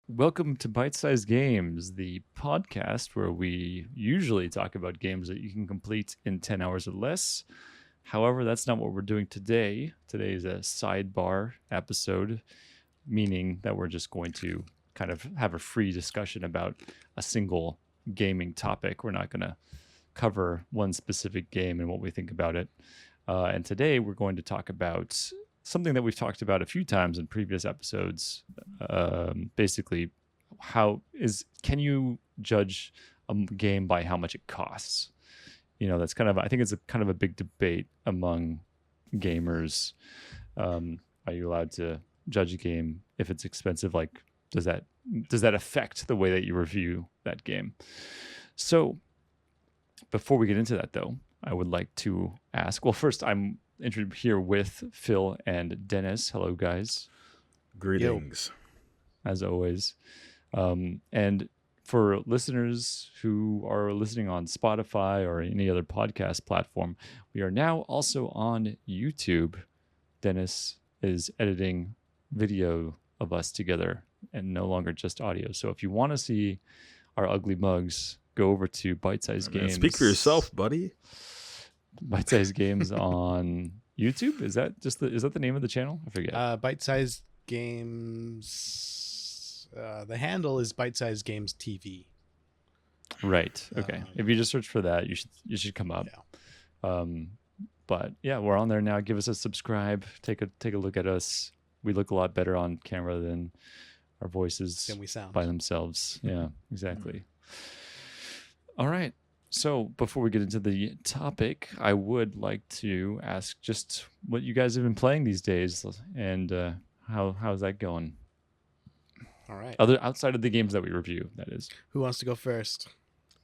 Welcome to Bite Size Games, the podcast where we usually talk about games that you can complete in 10 hours or less. However, that's not what we're doing today. Today is a sidebar episode, meaning that we're just going to kind of have a free discussion about a single gaming topic. We're not going to cover one specific game and what we think about it. And today we're going to talk about something that we've talked about a few times in previous episodes. Basically, can you judge a game by how much it costs? You know, that's I think it's kind of a big debate among gamers. Are you allowed to judge a game if it's expensive? Like, does that affect the way that you review that game? So before we get into that, though, I would like to ask. Well, first, I'm here with Phil and Dennis. Hello, guys. Greetings. As always. And for listeners who are listening on Spotify or any other podcast platform, we are now also on YouTube. Dennis is editing video of us together and no longer just audio. So if you want to see our ugly mugs, go over to Bite Size Games. Speak for yourself, buddy. Bite Size Games on YouTube. Is that the name of the channel? I forget. Bite Size Games. The handle is Bite Size Games TV. Right. Okay. If you just search for that, you should come up. Yeah. But yeah, we're on there now. Give us a subscribe. Take a look at us. We look a lot better on camera than our voices Than we sound by themselves. Yeah, exactly. All right. So before we get into the topic, I would like to ask just what you guys have been playing these days and how's that going? All right. Outside of the games that we review, that is. Who wants to go first?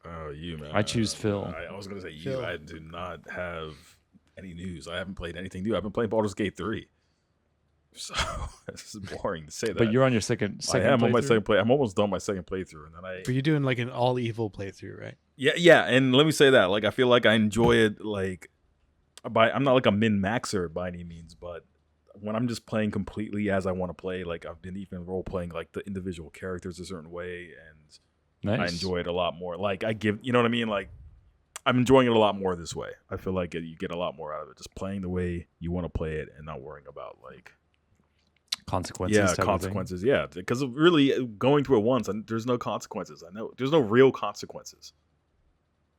You, man. I choose Phil. I was going to say you. Phil. I do not have any news. I haven't played anything new. I've been playing Baldur's Gate 3. So this is boring to say that. But you're on your second I am on my playthrough? second play. I'm almost done my second playthrough, and then But you're doing like an all evil playthrough, right? Yeah. And let me say that, like, I feel like I enjoy it. Like, I'm not like a min maxer by any means, but when I'm just playing completely as I want to play, like I've been even role playing like the individual characters a certain way, and Nice. I enjoy it a lot more. Like you know what I mean? Like I'm enjoying it a lot more this way. I feel like you get a lot more out of it just playing the way you want to play it and not worrying about like consequences. Yeah, consequences. Yeah, because really going through it once, and there's no consequences. I know there's no real consequences.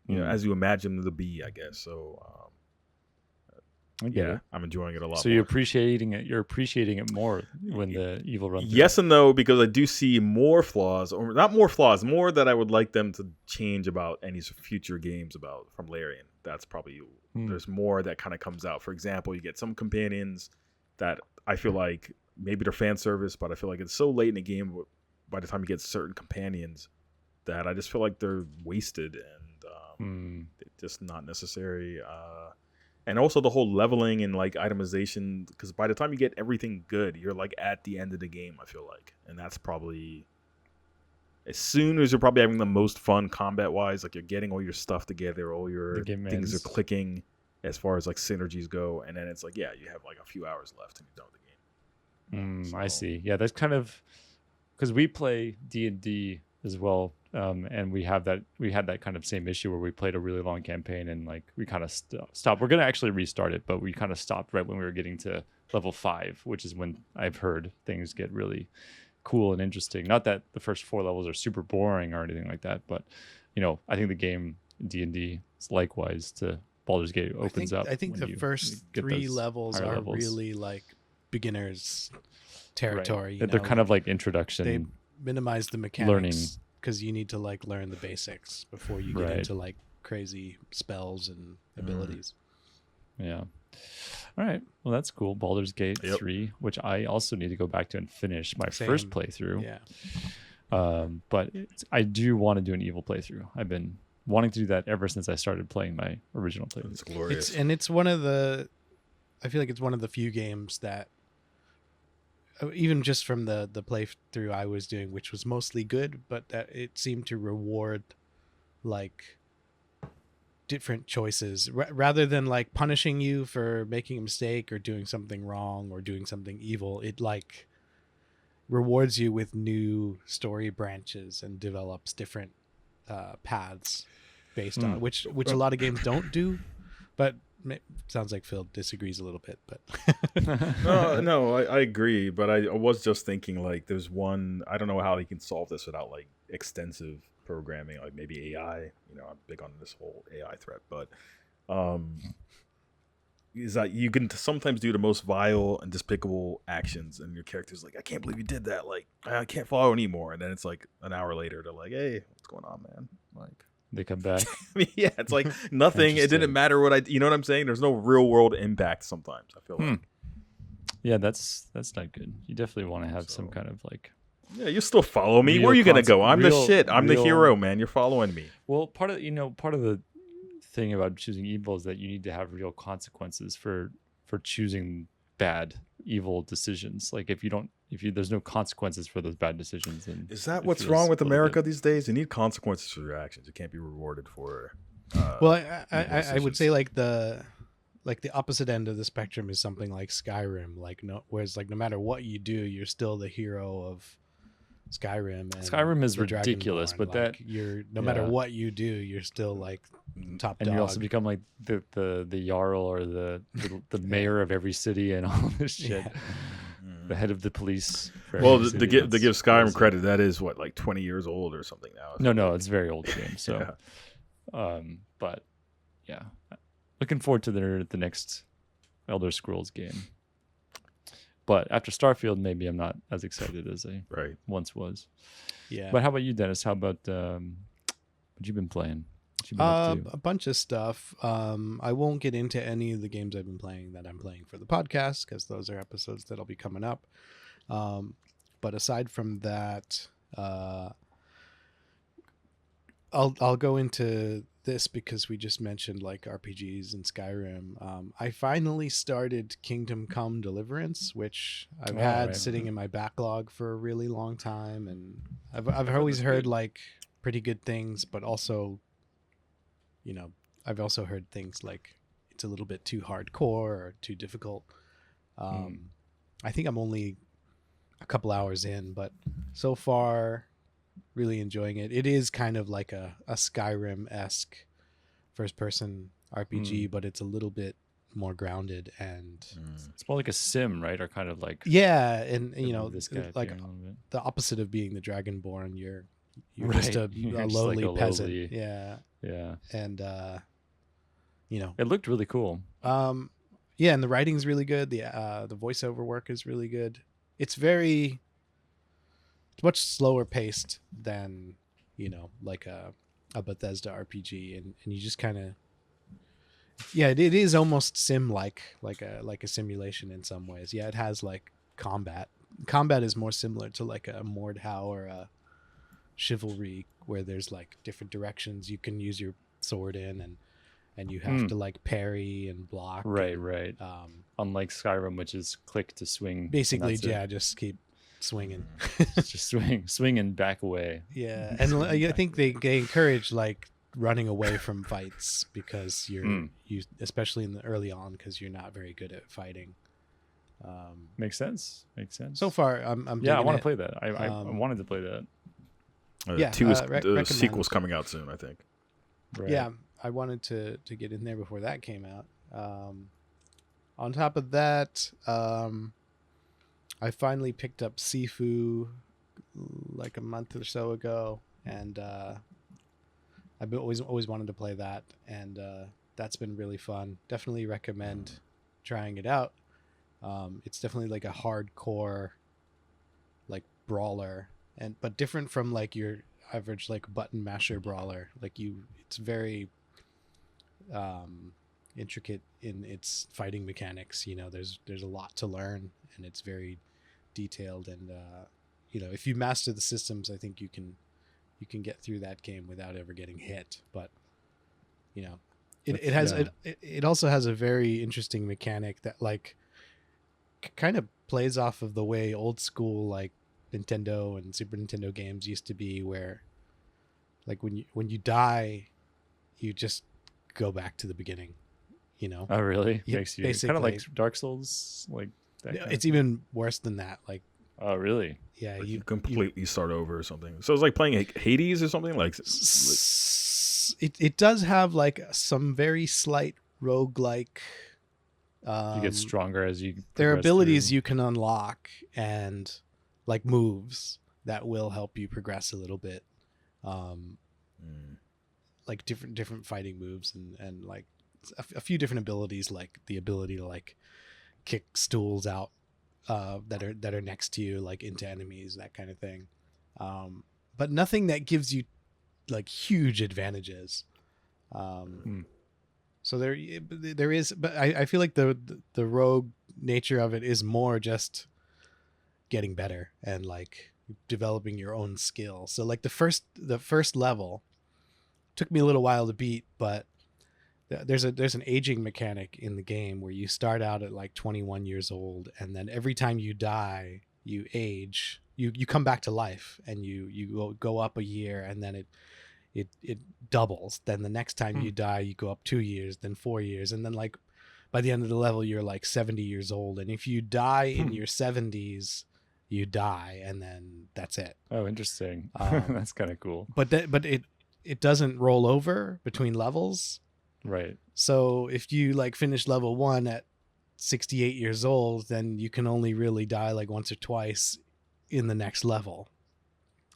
You know, as you imagine them to be, I guess. So yeah, I'm enjoying it a lot. So more. you're appreciating it more when the evil runs. Yes and no, because I do see more flaws, or not more flaws, more that I would like them to change about any future games from Larian. That's probably there's more that kind of comes out. For example, you get some companions that I feel like maybe they're fan service, but I feel like it's so late in the game by the time you get certain companions that I just feel like they're wasted and just not necessary. And also the whole leveling and like itemization, because by the time you get everything good, you're like at the end of the game, I feel like. And that's probably as soon as you're probably having the most fun combat wise, like you're getting all your stuff together, all your things are clicking as far as like synergies go. And then it's like, yeah, you have like a few hours left and you're done with the game. I see. Yeah, that's kind of because we play D&D as well. And we had that kind of same issue where we played a really long campaign and like we kind of stopped. We're going to actually restart it, but we kind of stopped right when we were getting to level 5, which is when I've heard things get really cool and interesting. Not that the first 4 levels are super boring or anything like that, but you know, I think the game D&D is likewise to Baldur's Gate opens up. I think the first 3 levels are really like beginners territory. Right. They're kind of like introduction. They minimize the mechanics. Learning. Because you need to like learn the basics before you get into like crazy spells and abilities. Yeah. All right. Well, that's cool. Baldur's Gate 3, which I also need to go back to and finish my first playthrough. Yeah. But I do want to do an evil playthrough. I've been wanting to do that ever since I started playing my original playthrough. It's glorious. It's one of the. I feel like it's one of the few games that even just from the playthrough I was doing, which was mostly good, but that it seemed to reward like different choices rather than like punishing you for making a mistake or doing something wrong or doing something evil. It like rewards you with new story branches and develops different paths based on which a lot of games don't do. But sounds like Phil disagrees a little bit. But no, I agree. But I was just thinking, like, there's one. I don't know how he can solve this without like extensive programming, like maybe AI. You know, I'm big on this whole AI threat, but is that you can sometimes do the most vile and despicable actions, and your character's like, I can't believe you did that. Like, I can't follow anymore. And then it's like an hour later, they're like, hey, what's going on, man? Like, They come back. I mean, yeah, it's like nothing. It didn't matter what you know what I'm saying? There's no real world impact sometimes, I feel like. Yeah, that's not good. You definitely want to have some kind of like. Yeah, you still follow me. Where are you gonna go? I'm the shit. I'm the hero, man. You're following me. Well, part of the thing about choosing evil is that you need to have real consequences for choosing bad, evil decisions. Like if there's no consequences for those bad decisions, then is that what's wrong with America these days? You need consequences for your actions. You can't be rewarded for. Well, I would say like the opposite end of the spectrum is something like Skyrim. Whereas no matter what you do, you're still the hero of Skyrim. And Skyrim is ridiculous, but like, no matter what you do, you're still like top dog. And you also become like the Jarl or the mayor of every city and all this shit. Yeah. The head of the police. Well, to give Skyrim credit, that is what, like 20 years old or something now. No, it's a very old game. So, but yeah, looking forward to the next Elder Scrolls game. But after Starfield, maybe I'm not as excited as I once was. Yeah. But how about you, Dennis? How about what you been playing? What you been up to? A bunch of stuff. I won't get into any of the games I've been playing that I'm playing for the podcast because those are episodes that'll be coming up. But aside from that, I'll go into this because we just mentioned like RPGs and Skyrim. I finally started Kingdom Come Deliverance, which I've had sitting in my backlog for a really long time, and I've always heard like pretty good things, but also, you know, I've also heard things like it's a little bit too hardcore or too difficult. I think I'm only a couple hours in, but so far really enjoying it. It is kind of like a Skyrim-esque first-person RPG, but it's a little bit more grounded, and it's more like a sim, right? Or kind of like and you know, this guy like the opposite of being the Dragonborn. You're just a You're lowly like peasant. lowly, Yeah, and you know, it looked really cool. Yeah, and the writing's really good. The voiceover work is really good. It's much slower paced than, you know, like a Bethesda RPG, and you just kind of it is almost sim like a simulation in some ways. Yeah, it has like combat is more similar to like a Mordhau or a Chivalry, where there's like different directions you can use your sword in, and you have to like parry and block. Right. Unlike Skyrim, which is click to swing. Basically, just keep swinging. Just swing and back away. Yeah, and I think they encourage like running away from fights because you especially in the early on, because you're not very good at fighting. Makes sense. So far, I'm I want to play that. I wanted to play that. The sequel's coming out soon, I think. Right. Yeah, I wanted to get in there before that came out. On top of that, I finally picked up Sifu like a month or so ago, and I've always wanted to play that, and that's been really fun. Definitely recommend trying it out. It's definitely like a hardcore like brawler, but different from like your average like button masher brawler. Like it's very intricate in its fighting mechanics. You know, there's a lot to learn, and it's very detailed, and you know, if you master the systems, I think you can get through that game without ever getting hit. But you know, it also has a very interesting mechanic that like kind of plays off of the way old school like Nintendo and Super Nintendo games used to be, where like when you die, you just go back to the beginning, you know. Oh really? Makes you kind of like Dark Souls, like that. It's even worse than that. Like Oh, really? Yeah, Like you completely start over or something. So it's like playing Hades or something. Like it does have like some very slight roguelike. You get stronger as you There are progress abilities through. you can unlock and like moves that will help you progress a little bit. Like different fighting moves and like a few different abilities, like the ability to like kick stools out that are next to you, like into enemies, that kind of thing. But nothing that gives you like huge advantages. So there is, but I feel like the rogue nature of it is more just getting better and like developing your own skill. So like the first level took me a little while to beat, but there's an aging mechanic in the game where you start out at like 21 years old, and then every time you die, you age. You come back to life, and you go up a year, and then it doubles. Then the next time you die, you go up 2 years, then 4 years, and then like by the end of the level, you're like 70 years old. And if you die in your 70s, you die, and then that's it. Oh, interesting. That's kind of cool. But it doesn't roll over between levels. Right. So if you like finish level 1 at 68 years old, then you can only really die like once or twice in the next level.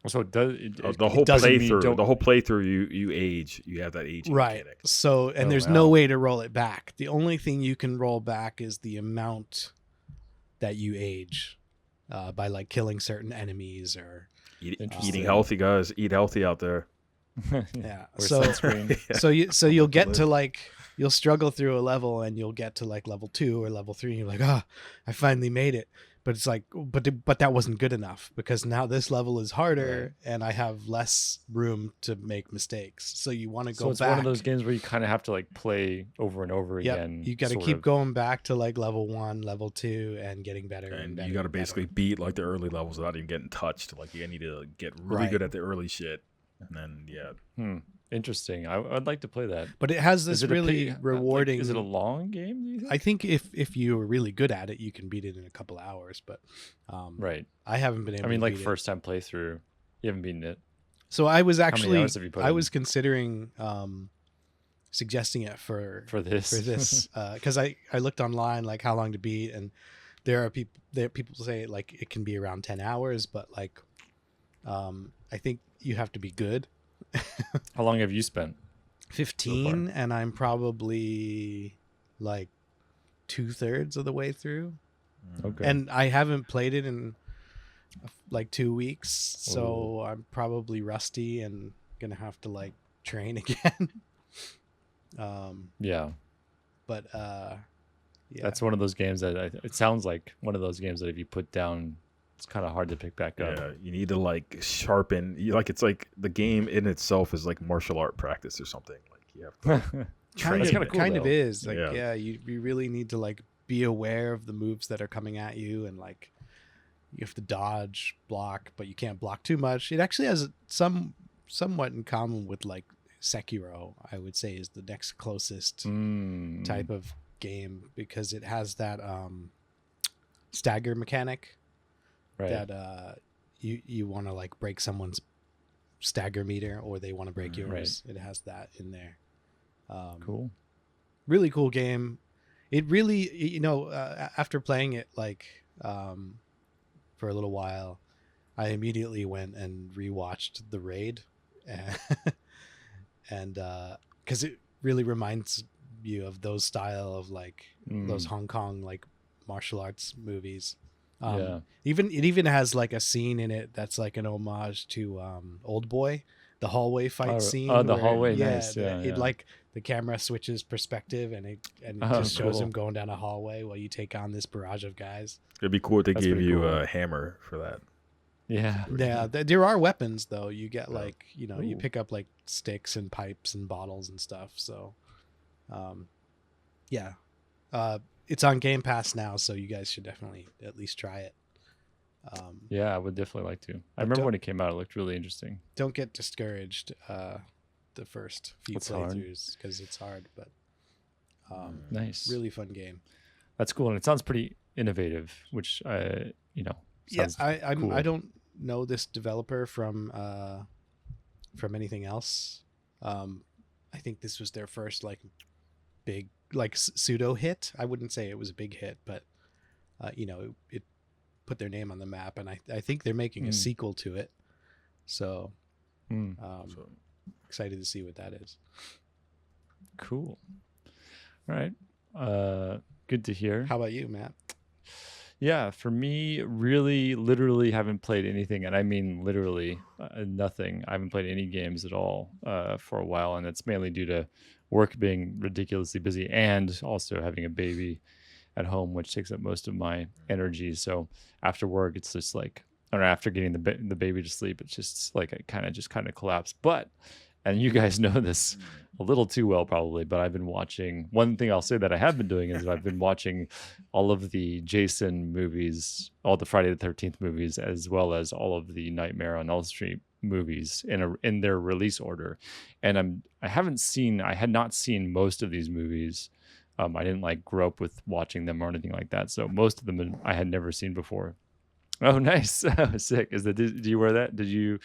So it does the whole playthrough. the whole playthrough, you age. You have that aging right. mechanic. So and there's no way to roll it back. The only thing you can roll back is the amount that you age by like killing certain enemies or eating healthy, guys. Eat healthy out there. Yeah. So You'll get to like you'll struggle through a level and you'll get to like level 2 or level 3 and you're like, I finally made it. But it's like, but that wasn't good enough because now this level is harder and I have less room to make mistakes. So you want to go back. So it's one of those games where you kind of have to like play over and over again. You got to keep going back to like level 1, level 2, and getting better. And better, you got to basically beat like the early levels without even getting touched. Like you need to get really good at the early shit. And then Interesting. I'd like to play that. But it has this really rewarding. Like, is it a long game? Do you think? I think if you were really good at it, you can beat it in a couple hours. But right, I haven't been able. I mean, to like beat first time playthrough, you haven't beaten it. So I was actually I was considering suggesting it for this because I looked online like how long to beat, and there people say like it can be around 10 hours, but like I think you have to be good. How long have you spent? 15, and I'm probably like 2/3 of the way through. Okay. And I haven't played it in like 2 weeks, so I'm probably rusty and gonna have to like train again. Yeah. But that's one of those games that it sounds like one of those games that if you put down, it's kind of hard to pick back up. Yeah, you need to like sharpen. It's like the game in itself is like martial art practice or something. Like you have to kind of is like you really need to like be aware of the moves that are coming at you, and like you have to dodge, block, but you can't block too much. It actually has somewhat in common with like Sekiro, I would say, is the next closest type of game, because it has that stagger mechanic. Right. That you want to like break someone's stagger meter, or they want to break yours. Right. It has that in there. Cool. Really cool game. It really, after playing it like for a little while, I immediately went and rewatched The Raid, and because it really reminds you of those style of like those Hong Kong like martial arts movies. It even has like a scene in it that's like an homage to Old Boy, the hallway fight scene. Oh, the hallway, nice. It like the camera switches perspective and it just shows him going down a hallway while you take on this barrage of guys. It'd be cool if they gave you a hammer for that. Yeah. Yeah, there are weapons though. You get like, you pick up like sticks and pipes and bottles and stuff. So, it's on Game Pass now, so you guys should definitely at least try it. Yeah, I would definitely like to. I remember when it came out, it looked really interesting. Don't get discouraged the first few playthroughs because it's hard, but nice. Really fun game. That's cool, and it sounds pretty innovative, which Sounds cool. I don't know this developer from anything else. I think this was their first like big like pseudo hit. I wouldn't say it was a big hit, but it put their name on the map, and I think they're making a sequel to it. So, excited to see what that is. Cool. All right. Good to hear. How about you, Matt? Yeah, for me, really, literally haven't played anything, and I mean literally nothing. I haven't played any games at all for a while, and it's mainly due to work being ridiculously busy and also having a baby at home, which takes up most of my energy. So after work, it's just like, or after getting the baby to sleep, it's just like I kind of collapse. But, and you guys know this a little too well probably, but I've been watching, one thing I'll say that I have been doing is I've been watching all of the Jason movies, all the Friday the 13th movies, as well as all of the Nightmare on Elm Street movies in their release order. And I had not seen most of these movies. I didn't like grow up with watching them or anything like that. So most of them I had never seen before. Oh, nice. Sick. Do you wear that? Did you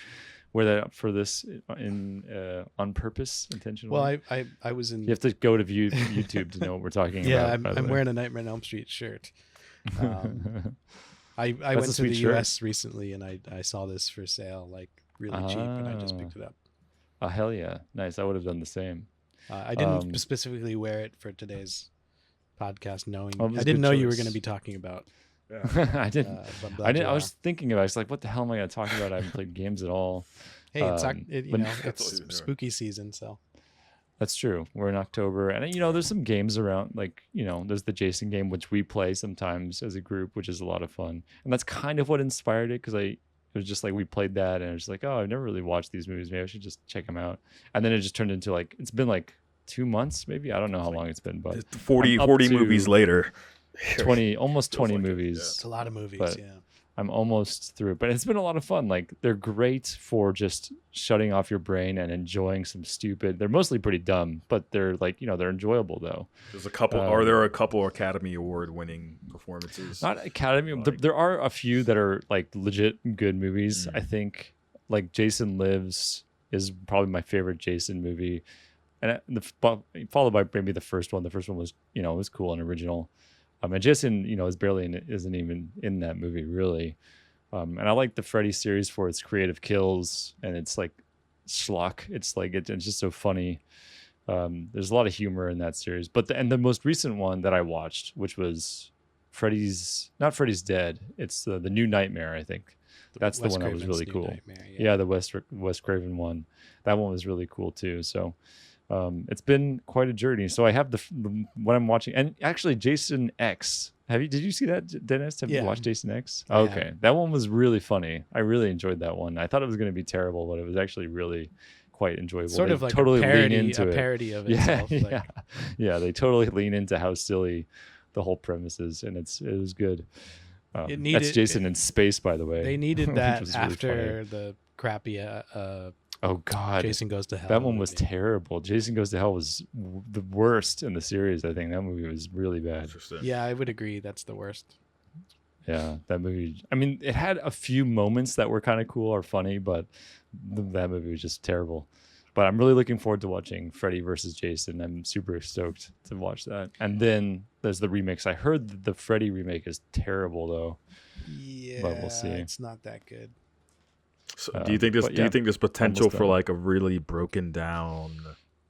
wear that up for this on purpose, intentionally? Well, I was in. You have to go to YouTube to know what we're talking about. Yeah, I'm wearing a Nightmare on Elm Street shirt. I went to the US recently, and I saw this for sale, like really cheap, and I just picked it up. Oh, hell yeah. Nice. I would have done the same. I didn't specifically wear it for today's podcast, I didn't know you were going to be talking about. Yeah. I didn't. I was thinking about it. I was like, what the hell am I going to talk about? I haven't played games at all. Hey, it's spooky season, so. That's true. We're in October, and there's some games around, like, there's the Jason game, which we play sometimes as a group, which is a lot of fun. And that's kind of what inspired it, because it was just like we played that, and it was like, oh, I've never really watched these movies. Maybe I should just check them out. And then it just turned into like, it's been like 2 months, maybe. I don't know how long it's been, but 40 movies later. 20 movies. Yeah. It's a lot of movies, yeah. I'm almost through, but it's been a lot of fun. Like, they're great for just shutting off your brain and enjoying some stupid. They're mostly pretty dumb, but they're like, they're enjoyable though. There's a couple. Are there a couple Academy Award winning performances? Not Academy. There are a few that are like legit good movies. I think like Jason Lives is probably my favorite Jason movie, and followed by maybe the first one. The first one was was cool and original. And Jason, isn't even in that movie really. And I like the Freddy series for its creative kills, and it's like schlock. It's like it's just so funny. There's a lot of humor in that series. But the most recent one that I watched, which was not Freddy's Dead. It's the New Nightmare, I think. That's the one that was really cool. Yeah, the Wes Craven one. That one was really cool too. So. It's been quite a journey. So I have the what I'm watching, and actually Jason X. Did you see that, Dennis? Have you watched Jason X? Oh, okay, that one was really funny. I really enjoyed that one. I thought it was going to be terrible, but it was actually really quite enjoyable. Sort of like totally a parody of itself. Yeah. They totally lean into how silly the whole premise is, and it was good. That's Jason in space, by the way. They needed that after the crappy. Oh God! Jason Goes to Hell. That one was terrible. Jason Goes to Hell was the worst in the series. I think that movie was really bad. Yeah, I would agree. That's the worst. Yeah, that movie. I mean, it had a few moments that were kind of cool or funny, but that movie was just terrible. But I'm really looking forward to watching Freddy versus Jason. I'm super stoked to watch that. And then there's the remix. I heard that the Freddy remake is terrible though. Yeah, but we'll see. It's not that good. So do you think there's potential for like a really broken down,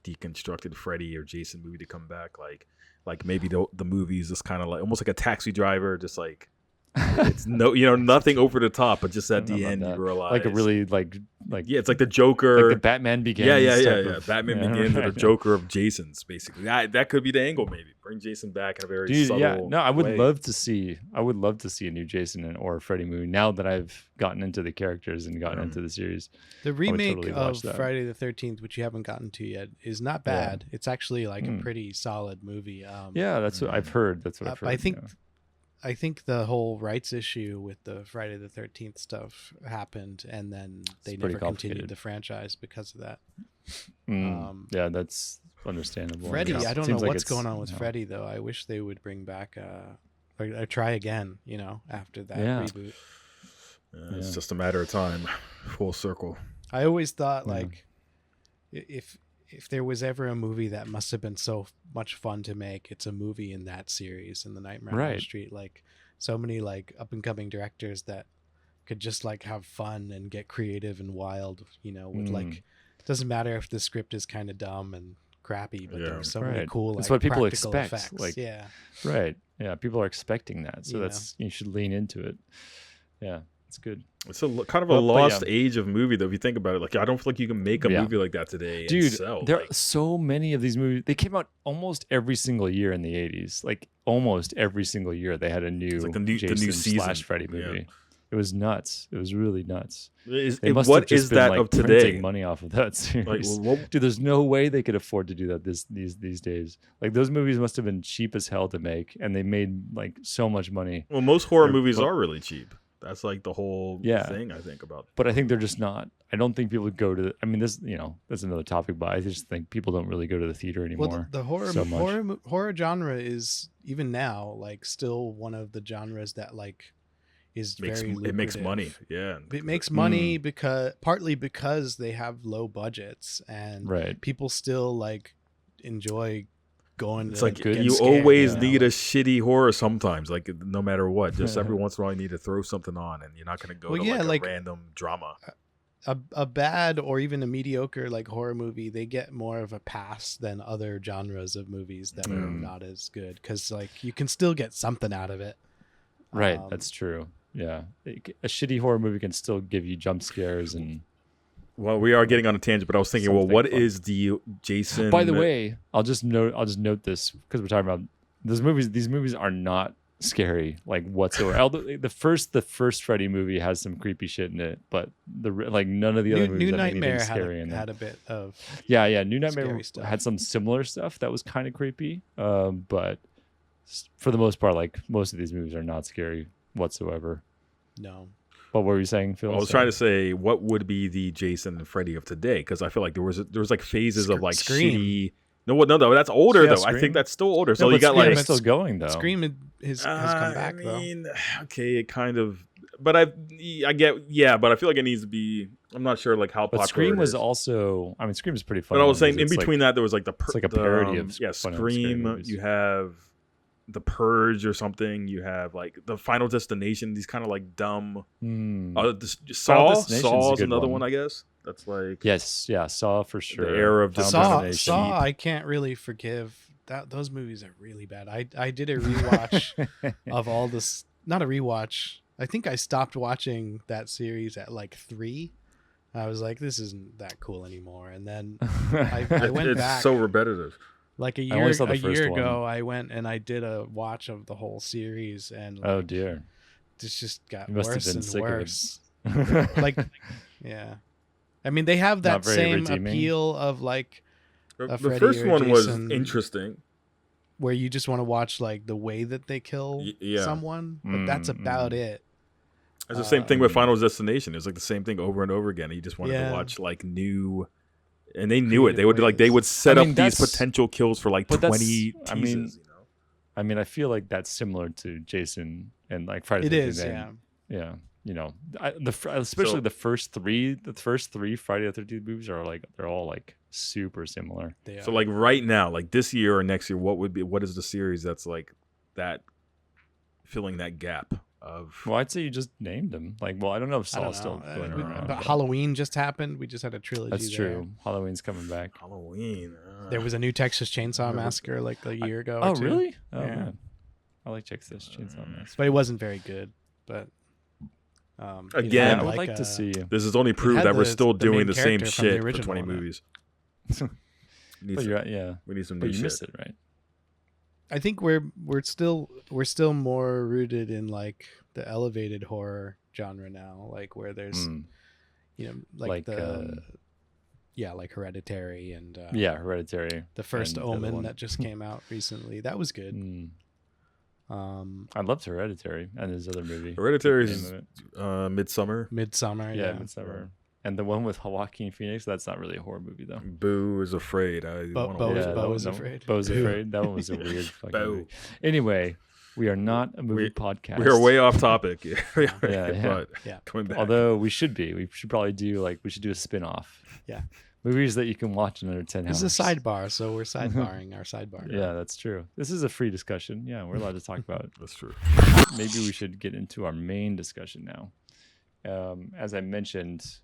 deconstructed Freddy or Jason movie to come back? Like maybe the movie is just kind of like almost like a Taxi Driver, just like it's nothing over the top, but just at the end you realize like a really like it's like the Joker, like the Batman Begins. Yeah. Batman Begins, or the Joker of Jason's basically. That could be the angle. Maybe bring Jason back in a very subtle. Yeah, no, I would love to see a new Jason or Freddy movie now that I've gotten into the characters and gotten into the series. The remake of Friday the 13th, which you haven't gotten to yet, is not bad. It's actually like a pretty solid movie. Yeah, that's what I've heard. That's what I've heard. I think the whole rights issue with the Friday the 13th stuff happened, and then they never continued the franchise because of that. Yeah, that's understandable. Freddy, I don't know what's going on with Freddy though. I wish they would bring back or try again, after that reboot. It's Yeah. just a matter of time. Full circle. I always thought Yeah. like if there was ever a movie that must have been so much fun to make, it's a movie in that series, in the Nightmare on Elm Right. Street. Like so many like up and coming directors that could just like have fun and get creative and wild, with like it doesn't matter if the script is kind of dumb and crappy, but there's so many Right. cool It's like what people practical expect, effects. like- Yeah. Right. Yeah. People are expecting that. So You you should lean into it. Yeah. It's good. It's kind of a But lost yeah. age of movie, though. If you think about it, like I don't feel like you can make a Yeah. movie like that today. And Dude, sell. there are like, so many of these movies. They came out almost every single year in the 80s. Like almost every single year they had a new, like the new Jason season. / Freddy Yeah. movie. It was nuts. It was really nuts. What They must have just been that like of today? printing money off of that series. Like, well, what, Dude, there's no way they could afford to do that these days. Like those movies must have been cheap as hell to make, and they made like so much money. well, most horror They're- movies but- are really cheap. That's like the whole Yeah. thing I think about. But I think they're just not. I don't think people go to. I mean, this that's another topic. But I just think people don't really go to the theater anymore. Well, the horror so much. horror genre is even now like still one of the genres that like is very It makes lucrative. money. Yeah. It makes Hmm. money partly because they have low budgets and Right. people still like enjoy going. It's to like get you scared, always you know, need a like- shitty horror sometimes. Like no matter what, just every once in a while you need to throw something on, and you're not going to go Well, to yeah, like like- a random drama. a bad or even a mediocre like horror movie. They get more of a pass than other genres of movies that are Mm. not as good because like you can still get something out of it. Right. Um, That's true. Yeah. A shitty horror movie can still give you jump scares and. Well, we are getting on a tangent, but I was thinking, well, Something what fun. is the Jason? By the way, I'll just note this because we're talking about these movies. These movies are not scary like whatsoever. Although the first Freddy movie has some creepy shit in it, but none of the other movies New have Nightmare anything scary in them. had a bit of Yeah. New Nightmare scary stuff. had some similar stuff that was kind of creepy. But for the most part, like most of these movies are not scary whatsoever. no. What were you saying, Phil? I was trying to say, what would be the Jason and Freddy of today? Because I feel like there was like phases of like Scream. shitty. No, that's older Yeah, though. I Scream. think that's still older. No, So you but got Scream like is still going though. Scream has come back though. okay, it kind of. But I get, yeah, but I feel like it needs to be. I'm not sure like how popular. But Scream it was is. also. I mean, Scream is pretty fun. But I was saying in between that there was like it's like a parody of yeah, fun and scary Scream. movies. You have The Purge or something. You have like the Final Destination. These kind of like dumb. Saw's Destination's a good another one. one, I guess. That's like Yes, yeah, Saw for sure. era of Final Saw, Destination. Saw, I can't really forgive that. Those movies are really bad. I did a rewatch of all this. Not a rewatch. I think I stopped watching that series at like 3. I was like, this isn't that cool anymore. And then I went it's back so repetitive. like a I only year saw the a first year one. ago. I went and I did a watch of the whole series, and like, Oh dear. this just got You must have worse been and sick of it. worse. Like, yeah. I mean, they have that Not very same redeeming. appeal of like The Freddy first or one was Jason. interesting. where you just want to watch like the way that they kill Yeah. someone, but that's about it. It's the same thing with Final Destination. It was like the same thing over and over again. You just wanted Yeah. to watch like new, and they knew it. They would Creative they would set I mean, up these that's- potential kills for like but that's- 20 I mean, teases. I mean, I feel like that's similar to Jason and like Friday. It the 13th is, and- yeah. Yeah. Especially So- the first three Friday the 13th movies are like they're all like super similar. They So are. like right now, like this year or next year, what is the series that's like that filling that gap of? Well, I'd say you just named them. Like, well, I don't know if I don't Saw's still know. going around. But Halloween just happened. We just had a trilogy. That's there. true. Halloween's coming back. Halloween. There was a new Texas Chainsaw Never- Massacre like a year ago. Oh, or two. really? Oh, Yeah. man. I like Texas Chainsaw Massacre. But it wasn't very good. But Again, Yeah, I had, would like to see. This is only proof had that we're the- still the main doing the same character from the shit for original 20 one. movies. But you're, yeah, We need some but new you shit. missed it, right? I think we're still more rooted in like the elevated horror genre now, like where there's Mm. like Like, the like Hereditary and Yeah, Hereditary. the first and the other Omen one. that just came out recently. That was good. Mm. Um, I loved Hereditary and his other movie. Hereditary Name is of it. Midsummer. Midsummer. Yeah, Yeah. Midsummer. And the one with Joaquin Phoenix, that's not really a horror movie though. Boo is afraid. I Bo- wanna Bo watch is- it. Bo that is one- afraid. Bo's Boo. afraid. That one was a weird fucking Bo. movie. Anyway, We are not a movie podcast. We are way off topic. Yeah. But Yeah. coming back. Although we should probably do a spin-off. Yeah. Movies that you can watch in under 10 hours. This is a sidebar, so we're sidebarring our sidebar. Yeah, that's true. This is a free discussion. Yeah, we're allowed to talk about it. That's true. Maybe we should get into our main discussion now. As I mentioned,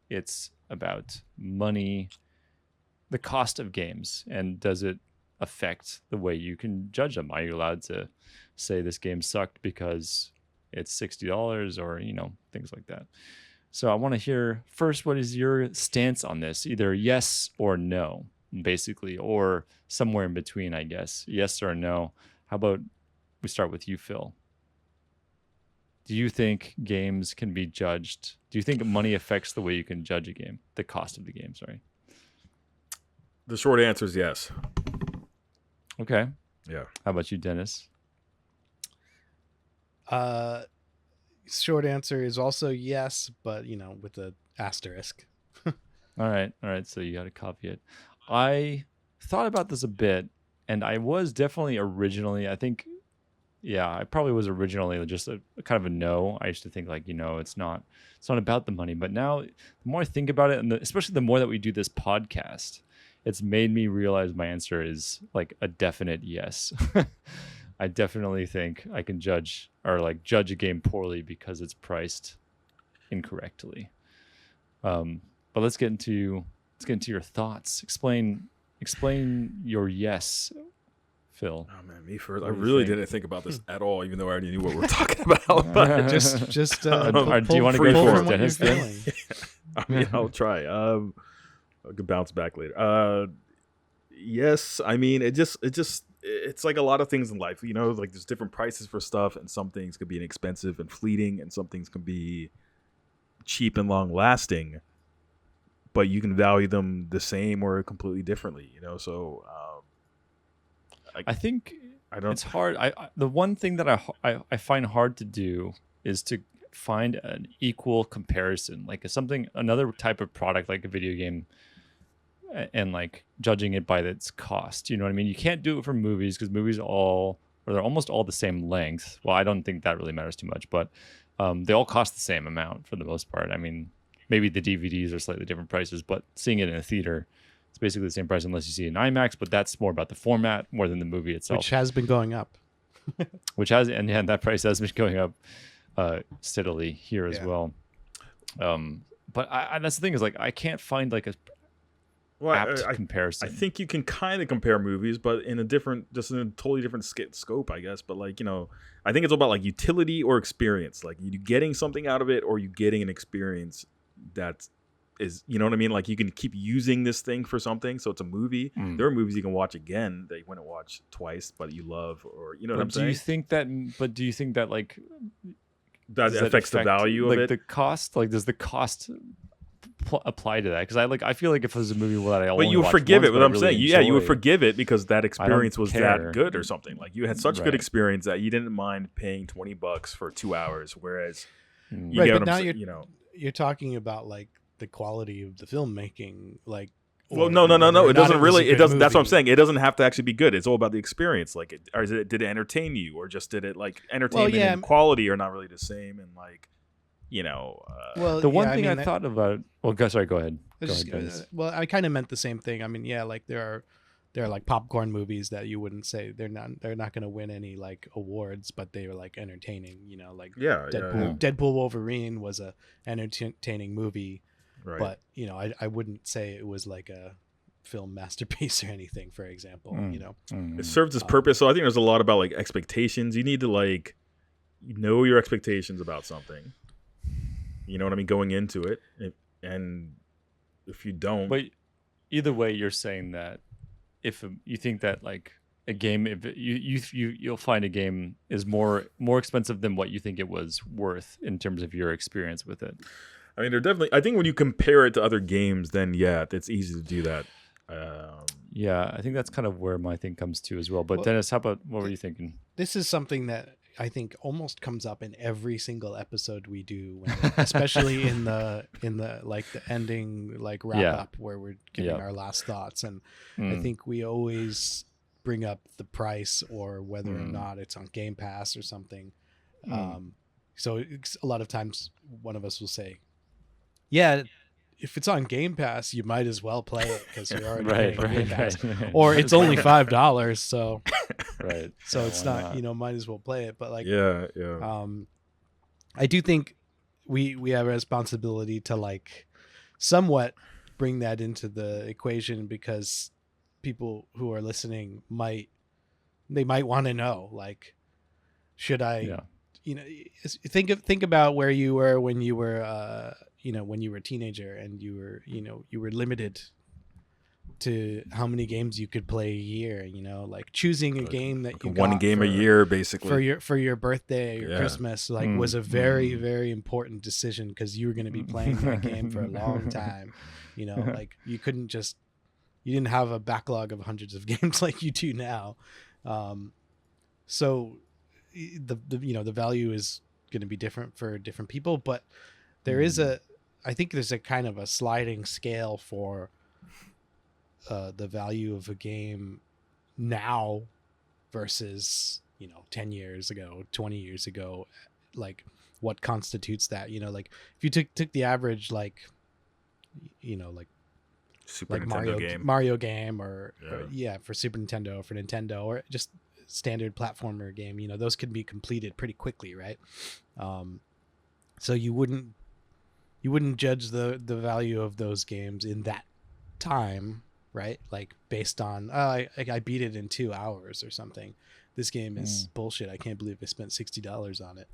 it's about money, the cost of games, and does it affect the way you can judge them? Are you allowed to say this game sucked because it's $60 or, things like that? So I want to hear first, what is your stance on this? Either yes or no, basically, or somewhere in between, I guess. Yes or no. How about we start with you, Phil? Do you think games can be judged? Do you think money affects the way you can judge a game? The cost of the game, sorry. The short answer is yes. Okay. Yeah. How about you, Dennis? Short answer is also yes, but with an asterisk. All right. So you got to copy it. I thought about this a bit, and I was definitely originally, I probably was originally just a kind of a no. I used to think it's not about the money. But now the more I think about it, and especially the more that we do this podcast, it's made me realize my answer is like a definite yes. I definitely think I can judge a game poorly because it's priced incorrectly. But let's get into your thoughts. Explain your yes, Phil. Oh man, me first. I really didn't think about this at all, even though I already knew what we were talking about. But just do you want to go pull first, from what Dennis? you're Then? feeling. I'll try. I could bounce back later. Yes, I mean it's like a lot of things in life, like there's different prices for stuff, and some things could be inexpensive and fleeting, and some things can be cheap and long lasting, but you can value them the same or completely differently, so I think I don't. it's hard. The one thing that I find hard to do is to find an equal comparison, like another type of product, like a video game, and like judging it by its cost. You know what I mean? You can't do it for movies because movies they're almost all the same length. Well, I don't think that really matters too much, but they all cost the same amount for the most part. I mean, maybe the DVDs are slightly different prices, but seeing it in a theater, it's basically the same price unless you see it in IMAX, but that's more about the format more than the movie itself. Which has been going up. That price has been going up steadily here as well. But that's the thing is I can't find like a apt comparison. I think you can kind of compare movies, but in a totally different scope, I guess. But I think it's all about like utility or experience. Like you getting something out of it, or you getting an experience that is, you know what I mean? Like you can keep using this thing for something. So it's a movie. There are movies you can watch again that you wouldn't watch twice, but you love, or what I'm saying? Do you think that like that affects the value of it? The cost, like does the cost apply to that? Because I feel like if it was a movie that I only but you watched forgive once, it. What but I I'm really saying, you would forgive it because that experience was care. that good or something. Like you had such a good Right. experience that you didn't mind paying $20 for 2 hours. Whereas, you Right, get but what now I'm saying, you're talking about like the quality of the filmmaking, like. Well, no. It doesn't really. It doesn't. That's what I'm saying. It doesn't have to actually be good. It's all about the experience. Like, did it entertain you, or just did it like entertainment and quality are not really the same? And like, well, the one thing I thought about. Well, go ahead. Go ahead. Well, I kind of meant the same thing. I mean, like there are like popcorn movies that you wouldn't say they're not going to win any like awards, but they were like entertaining. Like Deadpool Wolverine was a entertaining movie. Right. But I wouldn't say it was like a film masterpiece or anything, for example. It serves its purpose. So I think there's a lot about like expectations. You need to like know your expectations about something. You know what I mean? Going into it, and if you don't, but either way, you're saying that if you think that like a game, if you'll find a game is more expensive than what you think it was worth in terms of your experience with it. I mean, they're definitely. I think when you compare it to other games, then it's easy to do that. Yeah, I think that's kind of where my thing comes to as well. But Dennis, what were you thinking? This is something that I think almost comes up in every single episode we do, especially in the like the ending like wrap up where we're giving our last thoughts, and I think we always bring up the price or whether or not it's on Game Pass or something. So a lot of times one of us will say, yeah, if it's on Game Pass, you might as well play it because you're already paying Game Pass. Right. Or it's only $5, so Right. so Yeah, it's why not, might as well play it. But like, Yeah. I do think we have a responsibility to like somewhat bring that into the equation, because people who are listening might want to know, like, should I, think about where you were when you were, when you were a teenager and you were limited to how many games you could play a year, like choosing a game that you one got game a year, basically, for your birthday or Christmas, like was a very, very important decision, because you were going to be playing that game for a long time. Like you didn't have a backlog of hundreds of games like you do now. So the value is going to be different for different people, but there is I think there's a kind of a sliding scale for the value of a game now versus 10 years ago, 20 years ago. Like what constitutes that? Like if you took the average, like Super like Nintendo Mario game or for Super Nintendo, for Nintendo, or just standard platformer game, those can be completed pretty quickly, right? So you wouldn't judge the value of those games in that time, right? Like based on I beat it in 2 hours or something. This game is bullshit. I can't believe I spent $60 on it.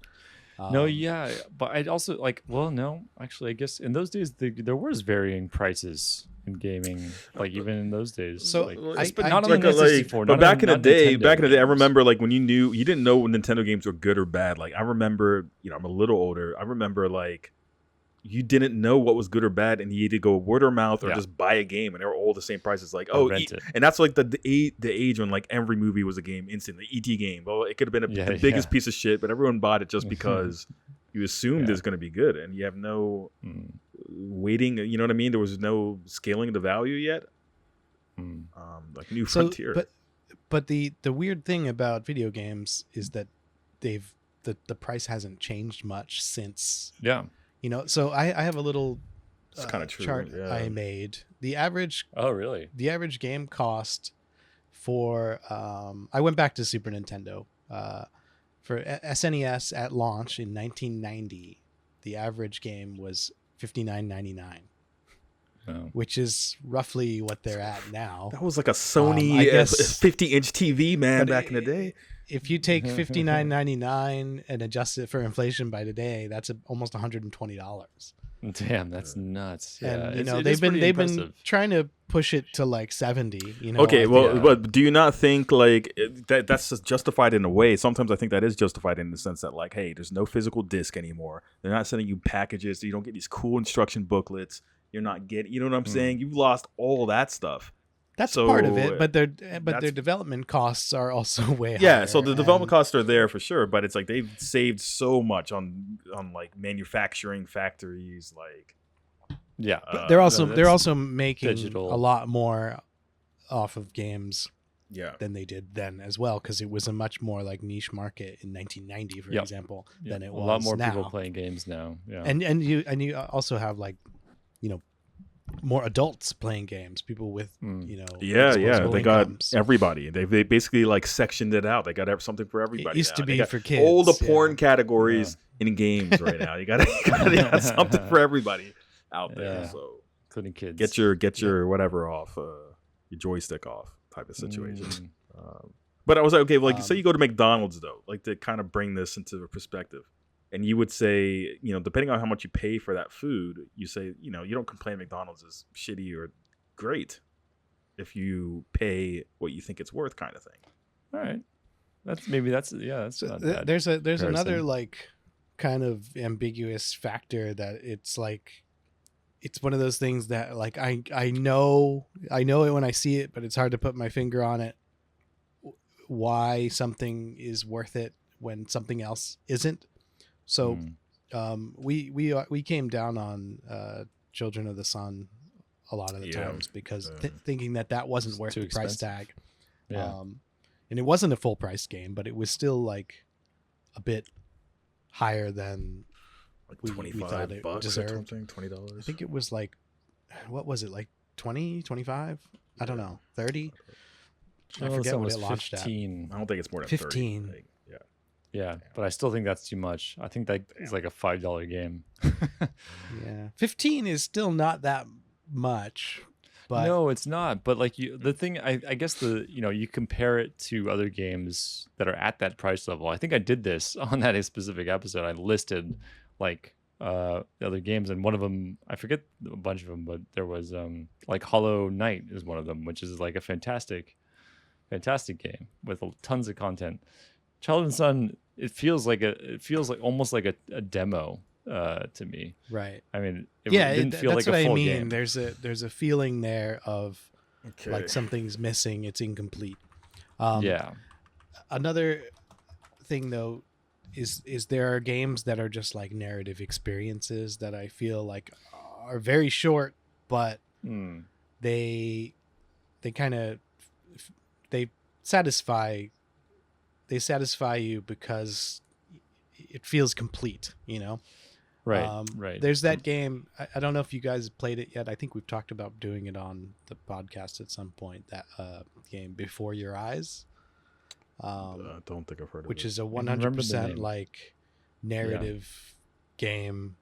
No, yeah, but I'd also like. Well, no, actually, I guess in those days there was varying prices in gaming, like even in those days. So like, I not on like, the N64, but back in the day, Nintendo I games. remember like when you didn't know when Nintendo games were good or bad. Like I remember, I'm a little older. I remember like you didn't know what was good or bad, and you had to go word of mouth or just buy a game, and they were all the same prices. Like and that's like the age when like every movie was a game instantly. ET game, well, it could have been the biggest piece of shit, but everyone bought it just because you assumed it's going to be good, and you have no waiting. You know what I mean? There was no scaling of the value yet. Like New Frontier. But the weird thing about video games is that the price hasn't changed much since. Yeah. So I have a little it's kind of true, chart I made. The average. Oh, really? The average game cost for I went back to Super Nintendo for SNES at launch in 1990. The average game was $59.99, which is roughly what they're at now. That was like a Sony 50-inch TV, man, back in the day. If you take $59.99 and adjust it for inflation by today, that's almost $120. Damn, that's nuts. Yeah, and they've been trying to push it to like 70. Okay, but do you not think like that's just justified in a way? Sometimes I think that is justified in the sense that like, hey, there's no physical disc anymore. They're not sending you packages, so you don't get these cool instruction booklets. You're not getting, you know what I'm saying? You've lost all that stuff. That's part of it, but their development costs are also way higher. Yeah, so the development costs are there for sure, but it's like they've saved so much on like manufacturing factories, like but they're also making digital. A lot more off of games than they did then as well, because it was a much more like niche market in 1990, for example, than it was now. A lot more people playing games now. Yeah, and you also have like more adults playing games, people with they got everybody. They basically like sectioned it out. They got something for everybody. It used to be for kids. All the porn categories in games right now. You got something for everybody out there. So including kids. Get your whatever off, your joystick off type of situation. But I was like, okay, like say you go to McDonald's though, like to kind of bring this into perspective. And you would say, depending on how much you pay for that food, you say, you don't complain McDonald's is shitty or great if you pay what you think it's worth, kind of thing. All right. That's not bad. There's another like kind of ambiguous factor that it's like, it's one of those things that like, I know it when I see it, but it's hard to put my finger on it, why something is worth it when something else isn't. So we came down on Children of the Sun a lot of the times because thinking that wasn't worth the price tag. Yeah. And it wasn't a full price game, but it was still like a bit higher than Like we 25 thought it bucks deserved. or something, $20. I think it was like, what was it, like 20, 25? I don't know, 30? I forget what it launched 15. I don't think it's more than 15. 30. Like, yeah. Yeah, but I still think that's too much. I think that is like a $5 game. Yeah. 15 is still not that much. But no, it's not. But like the thing, I guess you compare it to other games that are at that price level. I think I did this on that specific episode. I listed like the other games, and one of them, I forget a bunch of them, but there was like Hollow Knight is one of them, which is like a fantastic game with tons of content. Child and Son, it feels like almost like a demo to me. right. I mean, it Yeah, didn't feel that's like a what full I mean. game. There's a feeling there of Okay. like something's missing, it's incomplete. Yeah. Another thing though is there are games that are just like narrative experiences that I feel like are very short, but Mm. they kind of they satisfy you because it feels complete, you know. Right. Right. There's that game. I don't know if you guys played it yet. I think we've talked about doing it on the podcast at some point. That game Before Your Eyes, I don't think I've heard of which it. is a remember the 100% name. like narrative game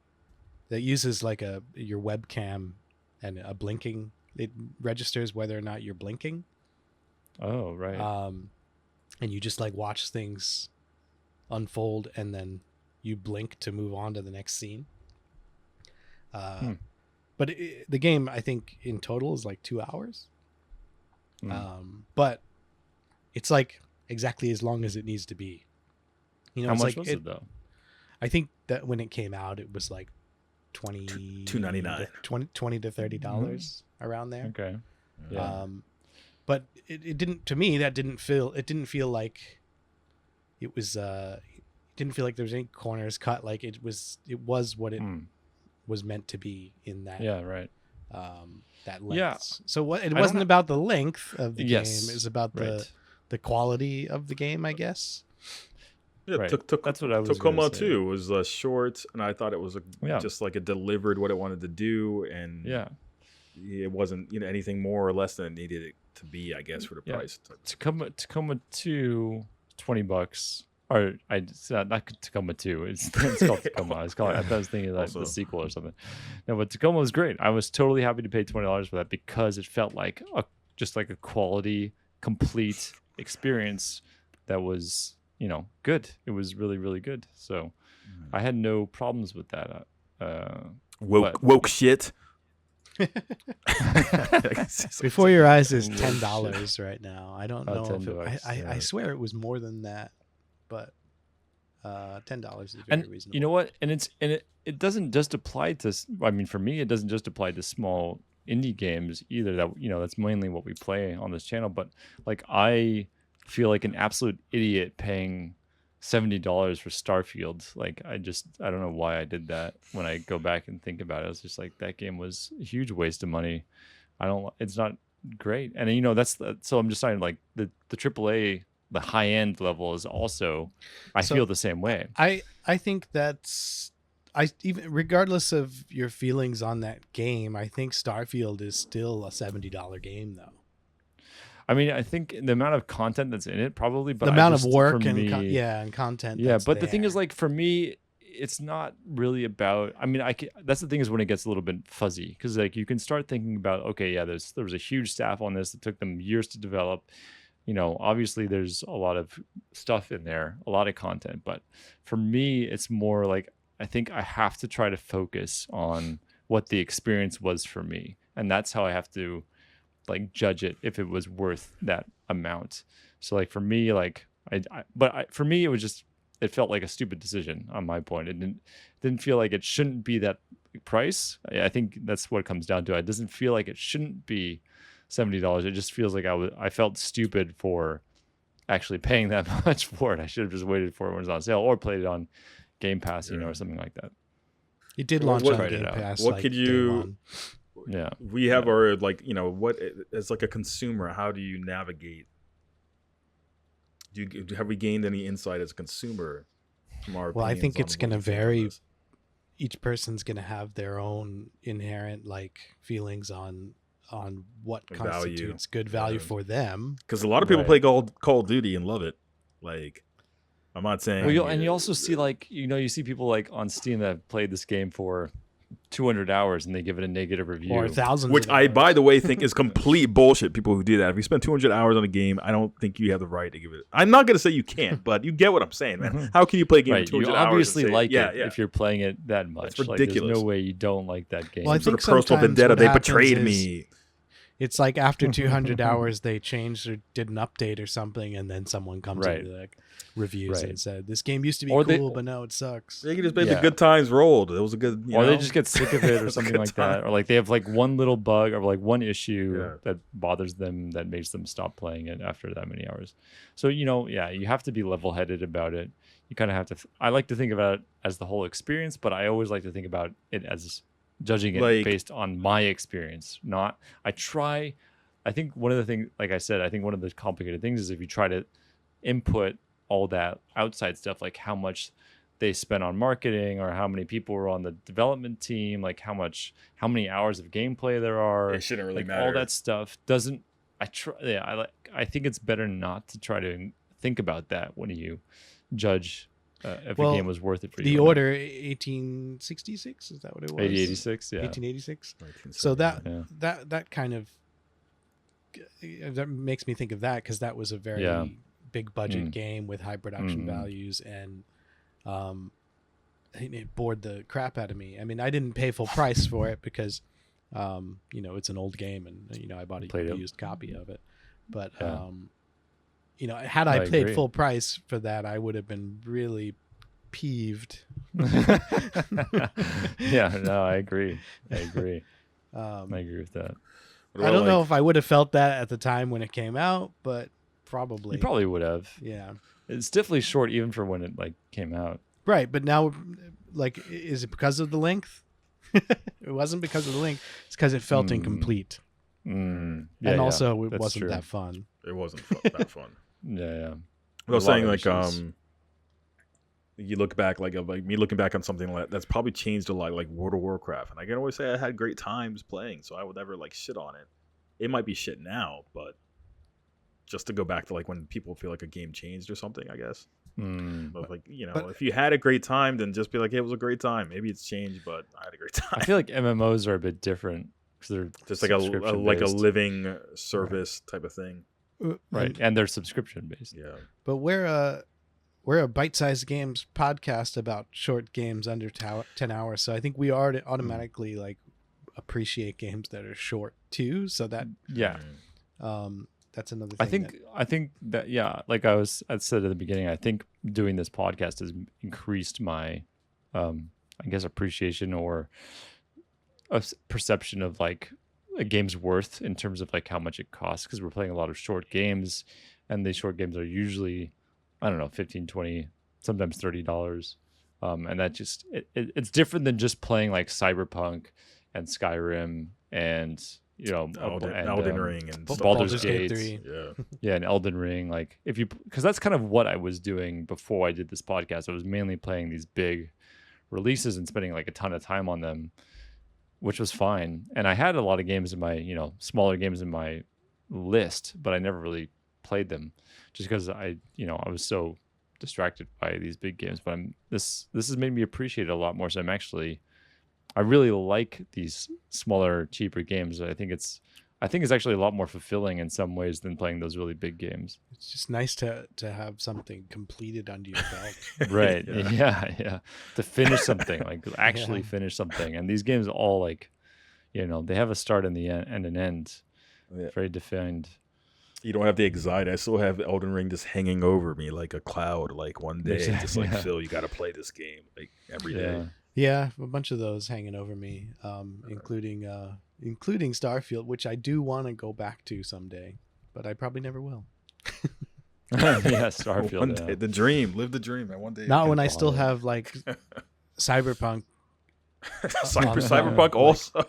that uses like your webcam and a blinking. It registers whether or not you're blinking. Oh, right. And you just like watch things unfold, and then you blink to move on to the next scene. But the game, I think, in total is like 2 hours. But it's like exactly as long as it needs to be. You know, How it's much like was it though? I think that when it came out, it was like $2.99. $20 to $30 around there. Okay. Yeah. But it didn't, to me, it didn't feel like it was it didn't feel like there was any corners cut. Like it was what it was meant to be in that Yeah. Right. that length. Yeah. So what it I wasn't don't about the length of the Yes, game, it was about right. the quality of the game, I guess. Yeah, Right. Took That's what I was Tacoma gonna say. 2 was short, and I thought it was Yeah. just like it delivered what it wanted to do, and Yeah. it wasn't anything more or less than it needed it to be, I guess, for the Yeah. price. Tacoma 2, $20. Or not Tacoma 2. It's called Tacoma. I thought I was thinking like Also- the sequel or something. No, but Tacoma was great. I was totally happy to pay $20 for that because it felt like just like a quality, complete experience that was, good. It was really, really good. So I had no problems with that. Woke shit. Before Your Eyes is Oh, $10 right now. I don't know if $10, I yeah. swear it was more than that, but $10 is very And reasonable. you know what? And it doesn't just apply to. I mean, for me, it doesn't just apply to small indie games either. That that's mainly what we play on this channel. But like, I feel like an absolute idiot paying $70 for Starfield. Like, I don't know why I did that. When I go back and think about it, it's just like that game was a huge waste of money. It's not great. And so I'm just saying, like the AAA, the high end level is also, I So, feel the same way. I think even regardless of your feelings on that game, I think Starfield is still a $70 game though. I mean, I think the amount of content that's in it probably, but The amount of work for and me, and content. yeah. that's But the thing is, there. like, for me, it's not really about. I mean, that's the thing, is when it gets a little bit fuzzy, because like you can start thinking about, okay, yeah, there was a huge staff on this. It took them years to develop. Obviously there's a lot of stuff in there, a lot of content. But for me, it's more like I think I have to try to focus on what the experience was for me, and that's how I have to like judge it if it was worth that amount. So like for me, like for me, it felt like a stupid decision on my point. It didn't feel like it shouldn't be that price. I think that's what it comes down to. It doesn't feel like it shouldn't be $70. It just feels like I felt stupid for actually paying that much for it. I should have just waited for it when it was on sale, or played it on Game Pass, or something like that. It did Well, launch what- on Game What Pass. what like, could day you- one. Yeah. We have our what as like a consumer, how do you navigate Have we gained any insight as a consumer from our Well, I opinions think on it's what going to we think of vary. this? Each person's going to have their own inherent like feelings on what Value. constitutes good value Yeah. for them. Because a lot of people Right. play Call of Duty and love it. Like, I'm not saying. Well, and you also see like you see people like on Steam that have played this game for 200 hours and they give it a negative review. Or thousands, which of I, hours. by the way, think is complete bullshit. People who do that. If you spend 200 hours on a game, I don't think you have the right to give it. I'm not going to say you can't, but you get what I'm saying, man. How can you play a game Right, for you 200 hours? obviously and say, like yeah, it yeah. if you're playing it that much. It's Like, there's ridiculous. no way you don't like that game. Well, I Some think sort of personal sometimes vendetta. what They happens betrayed is me. It's like after 200 hours, they changed or did an update or something, and then someone comes Right. into like reviews Right. and said, "This game used to be Or cool, they- but now it sucks." They could just make Yeah. the good times rolled. It was a good. Or they just get sick of it It or was a something good like that. time. Or like they have like one little bug or like one issue Yeah. that bothers them that makes them stop playing it after that many hours. So, you have to be level headed about it. You kind of have to. I like to think about it as the whole experience, but I always like to think about it as judging it Like- based on my experience. I think one of the things, like I said, I think one of the complicated things is if you try to input all that outside stuff, like how much they spent on marketing or how many people were on the development team, like how many hours of gameplay there are. It shouldn't really like, matter. all that stuff doesn't. I think it's better not to try to think about that when you judge if Well, a game was worth it for you. The or not. Order 1866, is that what it was? 8086, yeah. 1886. So Yeah. that kind of that makes me think of that because that was a very Yeah. big budget Mm. game with high production Mhm. values, and it bored the crap out of me. I mean, I didn't pay full price for it because it's an old game, and I bought Played a it. used copy of it. But Yeah. had I I paid agree. full price for that, I would have been really peeved. Yeah, no, I agree. I agree Um, with that. I don't know if I would have felt that at the time when it came out, but probably. You probably would have. Yeah. It's definitely short even for when it like came out. Right, but now, like, is it because of the length? It wasn't because of the length. It's because it felt incomplete, Yeah, and yeah, also it that's wasn't true. that fun. It wasn't that fun. Yeah. I was A lot saying of like issues. you look back like me looking back on something that's probably changed a lot, like World of Warcraft, and I can always say I had great times playing, so I would never like shit on it. It might be shit now, but just to go back to like when people feel like a game changed or something, I guess. But like But- if you had a great time, then just be like, hey, it was a great time. Maybe it's changed, but I had a great time. I feel like MMOs are a bit different because they're Just like a subscription-based. living service type of thing. right, and they're subscription based. Yeah. But we're a bite-sized games podcast about short games under 10 hours, so I think we are automatically like appreciate games that are short too. So that Yeah, that's another thing. I think that like I said at the beginning, I think doing this podcast has increased my I guess appreciation or perception of like a game's worth in terms of like how much it costs, because we're playing a lot of short games, and these short games are usually, I don't know, 15, 20, sometimes $30. And that just it's different than just playing like Cyberpunk and Skyrim and Elden Ring and stuff. Baldur's Gate Gate. 3. Yeah. Yeah, and Elden Ring. Like because that's kind of what I was doing before I did this podcast. I was mainly playing these big releases and spending like a ton of time on them, which was fine. And I had a lot of games in my, smaller games in my list, but I never really played them just because I was so distracted by these big games. But this has made me appreciate it a lot more. So I really like these smaller, cheaper games. I think it's actually a lot more fulfilling in some ways than playing those really big games. It's just nice to have something completed under your belt. Right. Yeah. Yeah. To finish something, like actually Yeah. finish something. And these games all like, they have a start and the end and an end. Yeah. Very defined. You don't have the anxiety. I still have Elden Ring just hanging over me like a cloud. Like one day, Yeah. just like Phil, you got to play this game like every day. Yeah. Yeah, a bunch of those hanging over me, including Starfield, which I do want to go back to someday, but I probably never will. Yeah, Starfield. One yeah. day, the dream, live the dream, man. One day. Not when I follow still it. have like Cyberpunk, Cyberpunk also.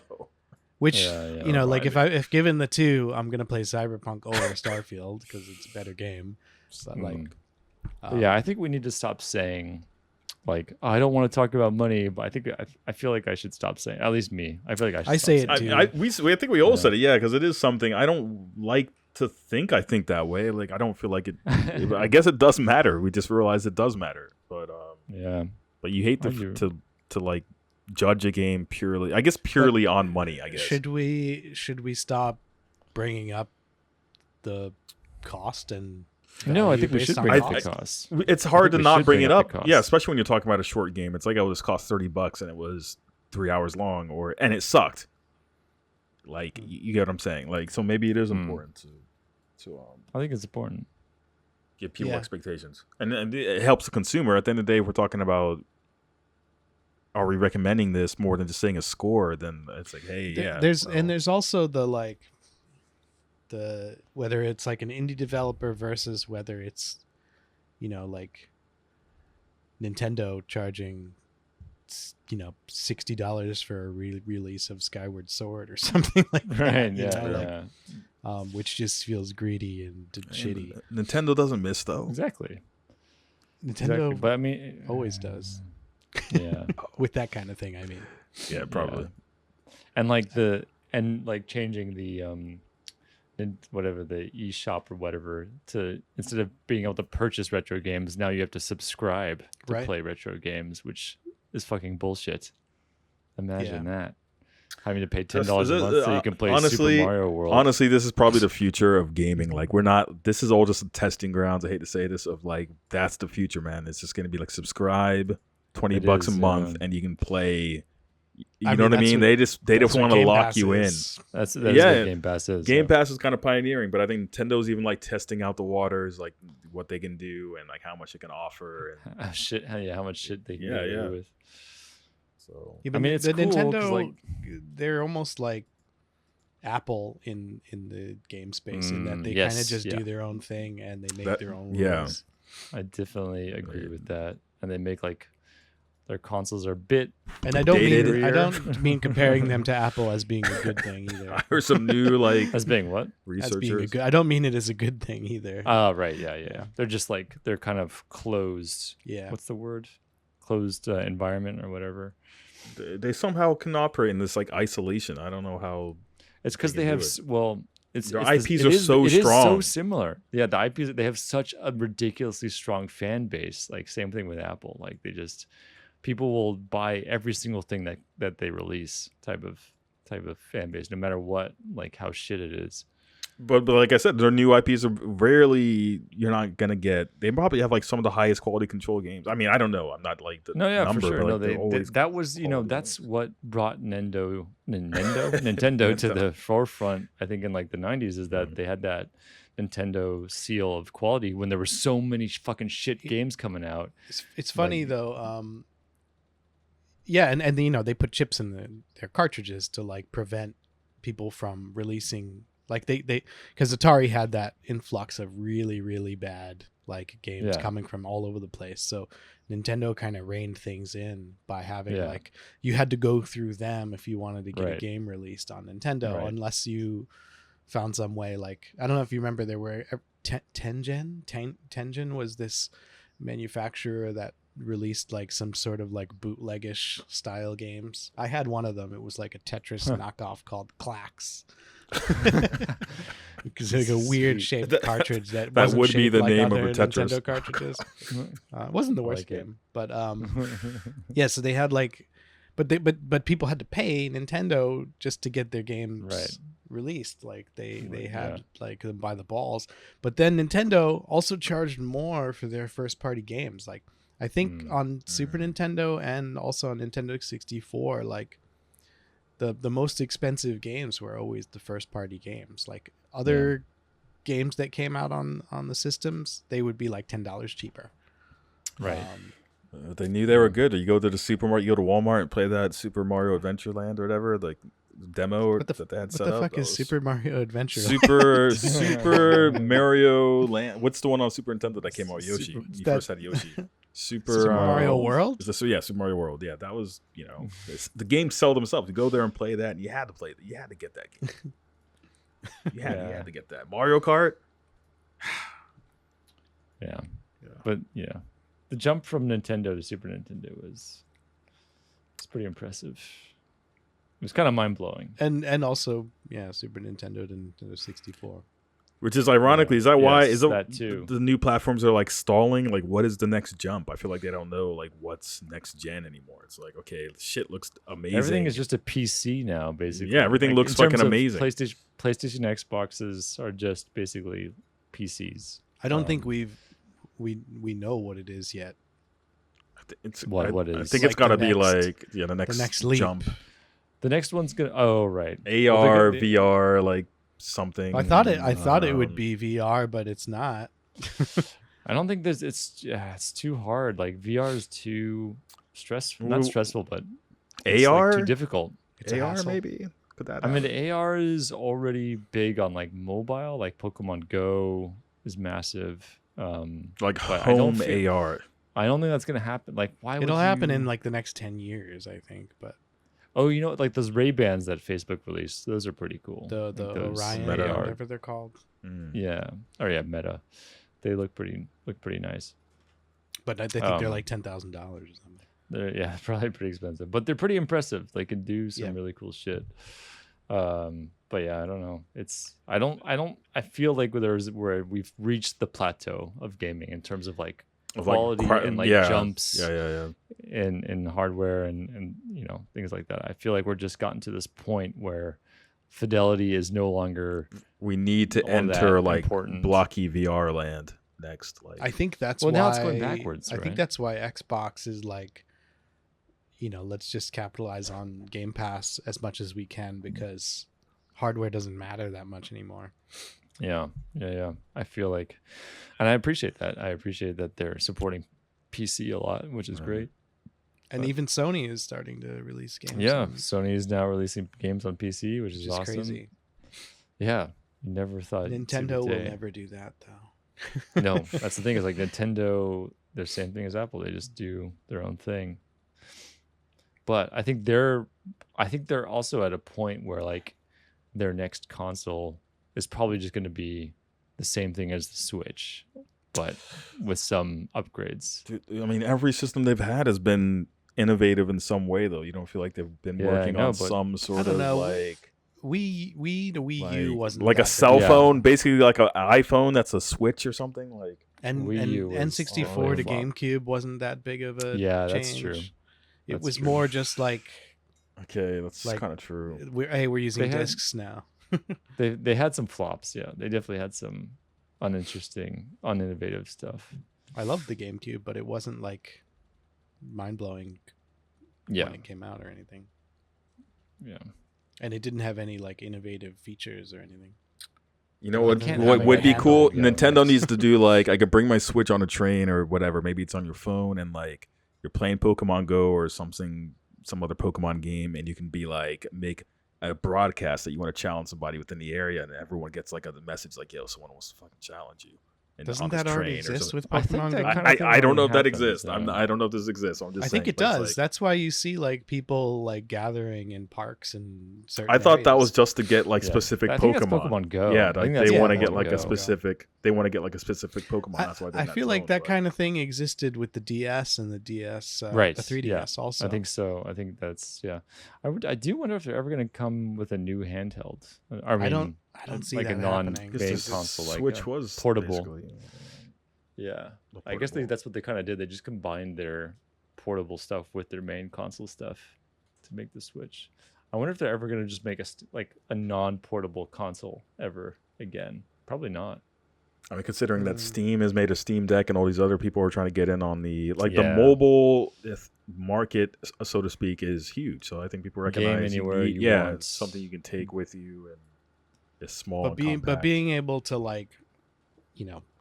which Yeah, yeah. like if given the two, I'm gonna play Cyberpunk over Starfield because it's a better game. So, like, yeah, I think we need to stop saying, like, I don't want to talk about money, but I feel like I should stop saying. At least me, I feel like I should. I stop say saying it too. I think we all said it, yeah, because it is something I don't like to think. I think that way. Like, I don't feel like it. I guess it does matter. We just realized it does matter, but yeah. But you hate to like judge a game purely. I guess purely on money. I guess should we stop bringing up the cost and No, I think we based should on bring up cost? the cost. it's hard to we not should bring bring it up the up. cost. Yeah, especially when you're talking about a short game. It's like, oh, this cost $30 and it was 3 hours long, and it sucked. Like, you get what I'm saying? Like, so maybe it is important to I think it's important. give people expectations, and it helps the consumer. At the end of the day, if we're talking about, are we recommending this more than just saying a score? Then it's like, hey, there's also the whether it's like an indie developer versus whether it's, like Nintendo charging, $60 for a release of Skyward Sword or something like that. Right. Yeah. Which just feels greedy and shitty. Nintendo doesn't miss though. Exactly. Nintendo But I mean, always does. Yeah. With that kind of thing, I mean. Yeah, probably. And changing the whatever the eShop or whatever to, instead of being able to purchase retro games, now you have to subscribe to play retro games, which is fucking bullshit. Imagine that. Having to pay $10 a month so you can play Super Mario World. Honestly, this is probably the future of gaming. Like, this is all just testing grounds. I hate to say this, of like, that's the future, man. It's just going to be like, subscribe $20 a month and you can play. You know what I mean? They just want to lock you in. That's what Game Pass is. Game Pass is kind of pioneering, but I think Nintendo's even like testing out the waters, like what they can do and like how much it can offer. And how much shit they can get away with. So yeah, but I mean, it's the cool, Nintendo, they're almost like Apple in the game space, in that they kind of just do their own thing and they make their own rules. I definitely agree with that. And they make like their consoles are a bit, and I don't mean comparing them to Apple as being a good thing either. I heard some new like as being what researchers. I don't mean it as a good thing either. Right, yeah. They're just like, they're kind of closed. Yeah. What's the word? Closed environment or whatever. They somehow can operate in this like isolation. I don't know how. It's because they have their IPs are so strong. It is so similar. Yeah, the IPs, they have such a ridiculously strong fan base. Like, same thing with Apple. Like, people will buy every single thing that they release, type of fan base, no matter what, like how shit it is. But like I said, their new IPs are rarely, you're not gonna get. They probably have like some of the highest quality control games. I mean, I don't know. I'm not like the number, for sure. But, like, that was that's what brought Nintendo to the forefront. I think in like the 90s is that they had that Nintendo seal of quality when there were so many fucking shit games coming out. It's funny though. Yeah, and they put chips in their cartridges to like prevent people from releasing, like they because Atari had that influx of really, really bad like games coming from all over the place. So Nintendo kind of reined things in by having like, you had to go through them if you wanted to get a game released on Nintendo, unless you found some way. Like, I don't know if you remember, there were Tengen was this manufacturer that released like some sort of like bootleggish style games. I had one of them. It was like a Tetris knockoff called Clax. Because like a weird shaped cartridge that would be the like name of other a Tetris Nintendo cartridges. It wasn't the worst game, but yeah. So they had like, but people had to pay Nintendo just to get their games released. Like they had like them by the balls. But then Nintendo also charged more for their first party games. Like, I think on Super Nintendo and also on Nintendo 64, like the most expensive games were always the first party games. Like other games that came out on the systems, they would be like $10 cheaper. Right. They knew they were good. You go to the supermarket, you go to Walmart and play that Super Mario Adventure Land or whatever, like demo that they had set up. What the fuck is Super Mario Adventure? Super Mario Land. What's the one on Super Nintendo that came out? Yoshi. You first had Yoshi. Super Mario World? Super Mario World. Yeah, that was, the games sell themselves. You go there and play that, and you had to play that. You had to get that game. You had to get that. Mario Kart. Yeah. Yeah. But yeah, the jump from Nintendo to Super Nintendo was it's pretty impressive. It was kind of mind blowing. And also, Super Nintendo to Nintendo 64. Which is ironically, Yeah. is that why? Yes, Is that too. the new platforms are like stalling? Like, what is the next jump? I feel like they don't know like what's next gen anymore. It's like, okay, shit looks amazing. Everything is just a PC now, basically. Yeah, everything looks in terms fucking of amazing. PlayStation Xboxes are just basically PCs. I don't think we know what it is yet. What I is? think Like it's got to the be next- like the next leap. jump. The next one's gonna. Oh right, AR, VR, like something. I thought it would be VR, but it's not. I don't think there's. It's too hard. Like VR is too stressful. Not stressful, but it's AR, like too difficult. It's a AR hassle. maybe. Put that. I mean, out. the AR is already big on like mobile. Like Pokemon Go is massive. Like but I don't home feel- AR. I don't think that's gonna happen. Like, why would It'll happen you- in like the next 10 years, I think. But Oh, you know, like those Ray-Bans that Facebook released. Those are pretty cool. the Like those Orion, Meta or art. whatever they're called. Mm. Yeah. Oh yeah, Meta. They look pretty nice. But I think they're like $10,000 or something. They're probably pretty expensive, but they're pretty impressive. They can do some really cool shit. But yeah, I don't know. I feel like where we've reached the plateau of gaming in terms of like quality and like jumps in hardware and you know, things like that. I feel like we're just gotten to this point where fidelity is no longer We need to all enter that like important. blocky VR land next. Like I think that's Well, why now it's going backwards, I think right? that's why Xbox is like, let's just capitalize on Game Pass as much as we can because hardware doesn't matter that much anymore. Yeah. I feel like, and I appreciate that. I appreciate that they're supporting PC a lot, which is great. And even Sony is starting to release games. Yeah, on- Sony is now releasing games on PC, which is awesome. crazy. Yeah, you never thought Nintendo will today. never do that though. No, that's the thing. Is like Nintendo, they're the same thing as Apple. They just do their own thing. But I think they're also at a point where like their next console is probably just going to be the same thing as the Switch, but with some upgrades. Dude, I mean, every system they've had has been innovative in some way, though. You don't feel like they've been Yeah, I working know, on but some sort I don't of know. like The Wii U wasn't like a that cell big. Yeah. phone, basically like an iPhone that's a Switch or something. Like and Wii U was N64 all to flop. GameCube wasn't that big of a Yeah, change. that's true. It That's was true. more just like okay, that's Like, kind of true. we're using They had- discs now. They had some flops. Yeah, they definitely had some uninteresting, uninnovative stuff. I loved the GameCube, but it wasn't like mind blowing Yeah, when it came out or anything. yeah. And it didn't have any like innovative features or anything. You know Well, what? it can't What have would a be cool? handle, yeah, Nintendo that's- needs to do like I could bring my Switch on a train or whatever. Maybe it's on your phone and like you're playing Pokemon Go or something, some other Pokemon game, and you can be like make a broadcast that you want to challenge somebody within the area, and everyone gets like a message like, "Yo, someone wants to fucking challenge you." And Doesn't on this that already train or exist something. with I think Pokemon that Go? kind of thing I don't know if already that happens, exists. yeah. I don't know if this exists. So I'm just I saying. think it but it's does. like- That's why you see like people like gathering in parks and certain I thought that areas. was just to get like Yeah. specific I think that's Pokemon. Pokemon Go. Yeah, I think like that's they want to Pokemon get like Go. a specific. They want to get like a specific Pokemon. I, That's why I feel like that kind of thing existed with the DS and the DS, Right, the 3DS also. I think so. I think that's yeah. I do wonder if they're ever going to come with a new handheld. I mean, I don't see like that a non- happening. Because Base console, like, Switch was portable. basically, yeah. the I guess portable. that's what they kind of did. They just combined their portable stuff with their main console stuff to make the Switch. I wonder if they're ever going to just make a non-portable console ever again. Probably not. I mean, considering that Steam has made a Steam Deck and all these other people are trying to get in on the the Yeah. mobile market, so to speak, is huge. So I think people recognize anywhere you yeah, want. it's something you can take with you and it's small. but being able to like,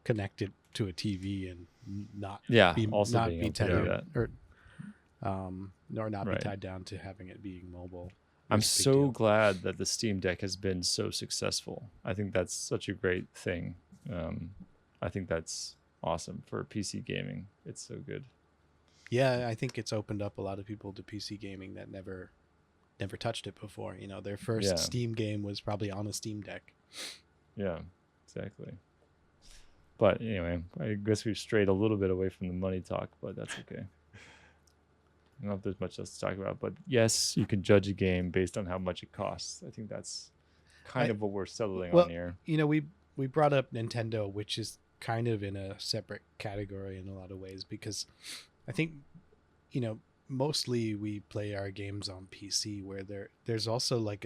connect it to a TV and not Yeah. be Also not being be able to tied do down, that. or not Right. be tied down to having it being mobile. I'm is a big so deal. glad that the Steam Deck has been so successful. I think that's such a great thing. I think that's awesome for PC gaming. It's so good. Yeah, I think it's opened up a lot of people to PC gaming that never touched it before. Their first Yeah. Steam game was probably on a Steam Deck. Yeah, exactly. But anyway, I guess we've strayed a little bit away from the money talk, but that's okay. I don't know if there's much else to talk about, but yes, you can judge a game based on how much it costs. I think that's kind of what we're settling on here. You know, we brought up Nintendo, which is kind of in a separate category in a lot of ways, because I think, you know, mostly we play our games on PC, where there's also like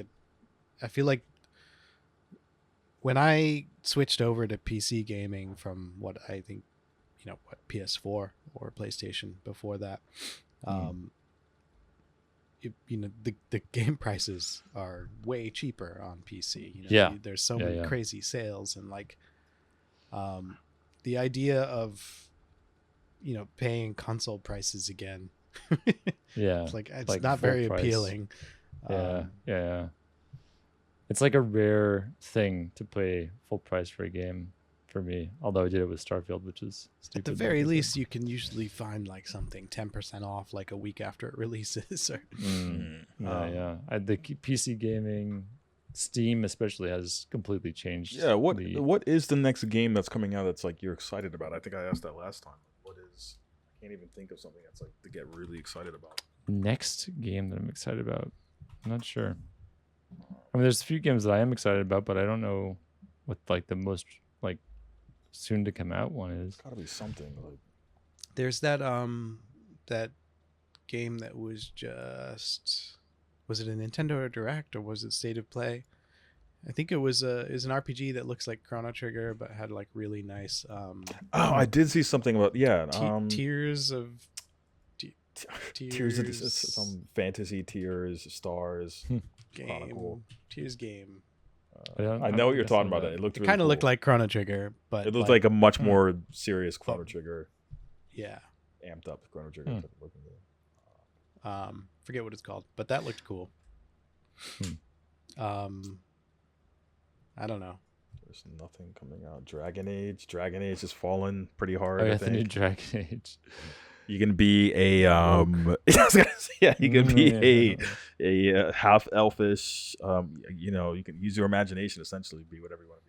I feel like when I switched over to PC gaming from what I think, you know, what, PS4 or PlayStation before that, you know, the game prices are way cheaper on PC. You know, there's so many crazy sales, and like the idea of, you know, paying console prices again, it's like it's like not very price. Appealing. Yeah. It's like a rare thing to pay full price for a game for me. Although I did it with Starfield, which is stupid. At the very least, you can usually find like something 10% off like a week after it releases. Or, the PC gaming, Steam especially, has completely changed. Yeah, what is the next game that's coming out that's like you're excited about? I think I asked that last time. What is? I can't even think of something that's like to get really excited about. Next game that I'm excited about, I'm not sure. I mean, there's a few games that I am excited about, but I don't know what like the most like soon to come out one is. Gotta be something like. There's that that game that was it a Nintendo Direct or was it State of Play? I think it was an RPG that looks like Chrono Trigger but had like really nice. I did see something about Tears of some fantasy Tears stars. Game. Cool. Tears game. I know what you're talking about. It looked really kind of cool. looked like Chrono Trigger, but it looked like a much more serious Chrono Trigger. Yeah, amped up Chrono Trigger. Forget what it's called, but that looked cool. I don't know. There's nothing coming out. Dragon Age has fallen pretty hard. I think the new Dragon Age. You can be a you can be a half elfish. You know, you can use your imagination essentially, be whatever you want to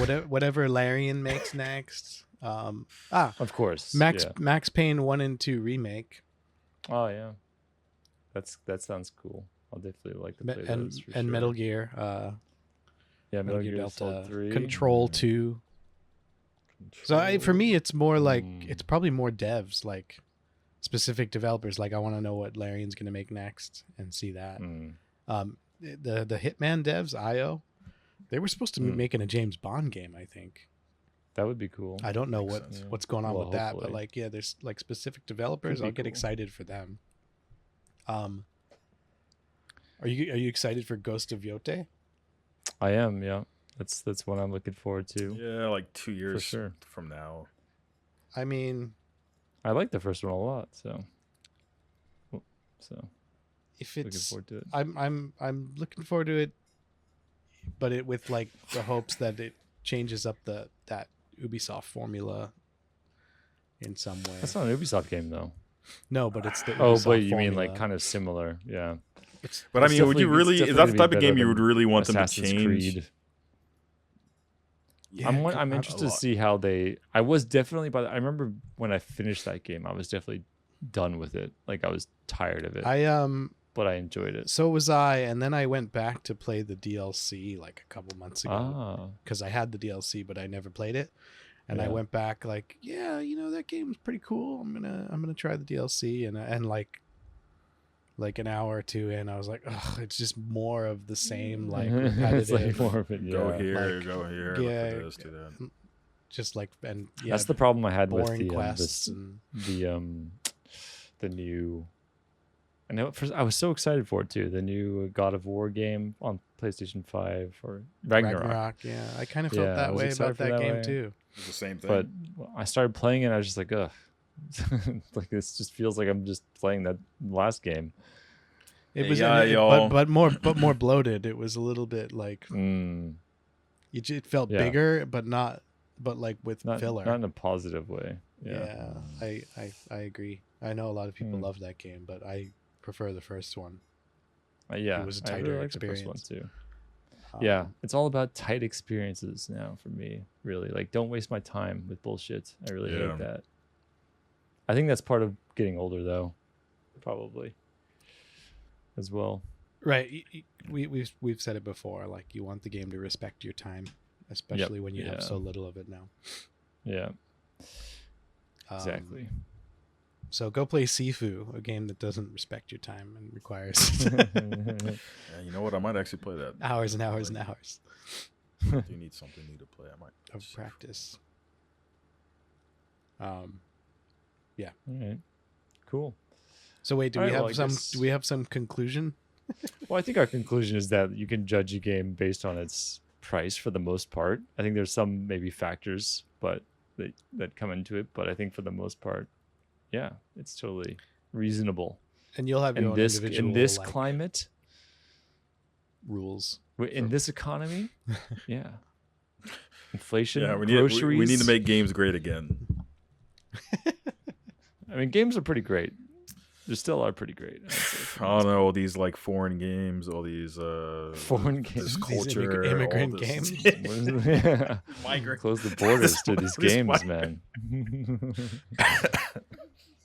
be. Whatever Larian makes next. Of course. Max Payne 1 and 2 remake. Oh yeah, that sounds cool. I'll definitely like to play those for sure. Metal Gear. Metal Gear Delta 3. Control 2. So for me, it's more like it's probably more devs, like specific developers. Like I want to know what Larian's going to make next and see that. The Hitman devs, IO, they were supposed to be making a James Bond game. I think that would be cool. I don't know what's going on with that, but like there's like specific developers. I'll get excited for them. Are you excited for Ghost of Yote? I am. Yeah. That's what I'm looking forward to. Yeah, like 2 years from now. I mean, I like the first one a lot, so if it's, looking forward to it. I'm looking forward to it, but it with like the hopes that it changes up that Ubisoft formula in some way. That's not an Ubisoft game though. No, but it's the Ubisoft but you formula. Mean like kind of similar, yeah. But I mean, would you really? Is that the type of game you would really want Assassin's them to change? Creed. Yeah, I'm interested to see how they. I was definitely, I remember when I finished that game, I was definitely done with it. Like I was tired of it. But I enjoyed it. So was I, and then I went back to play the DLC like a couple months ago because I had the DLC, but I never played it. And I went back like, yeah, you know that game's pretty cool. I'm gonna try the DLC, and like an hour or two in, I was like, ugh, it's just more of the same, like repetitive. It's like more of it, go here, yeah, look for this, do that. Just like, and that's the problem I had with the new. And I was so excited for it too. The new God of War game on PlayStation 5 or Ragnarok. Yeah, I kind of felt that way about that game too. It's the same thing. But I started playing it, and I was just like, ugh. Like this just feels like I'm just playing that last game. It was, but more bloated. It was a little bit like it felt bigger, but like with filler. Not in a positive way. Yeah, I agree. I know a lot of people love that game, but I prefer the first one. Yeah, it was a tighter experience. The first one too. Yeah, it's all about tight experiences now for me, really. Like, don't waste my time with bullshit. I really hate that. I think that's part of getting older, though, probably, as well. Right. We've said it before. Like, you want the game to respect your time, especially when you have so little of it now. Yeah. Exactly. So go play Sifu, a game that doesn't respect your time and requires you know what? I might actually play that. Hours and hours and hours. Do you need something new to play? I might. Of practice. Yeah. All right. Cool. So wait, do we have some conclusion? Well, I think our conclusion is that you can judge a game based on its price for the most part. I think there's some maybe factors, but that come into it. But I think for the most part, yeah, it's totally reasonable. And you'll have your own individual in this climate rules in this economy. Yeah, inflation. Yeah, groceries. We need to make games great again. I mean, games are pretty great. They still are pretty great. I don't know, all these like foreign games, all these forein games, this culture, immigrant games. Migrant. Close the borders to these games, man.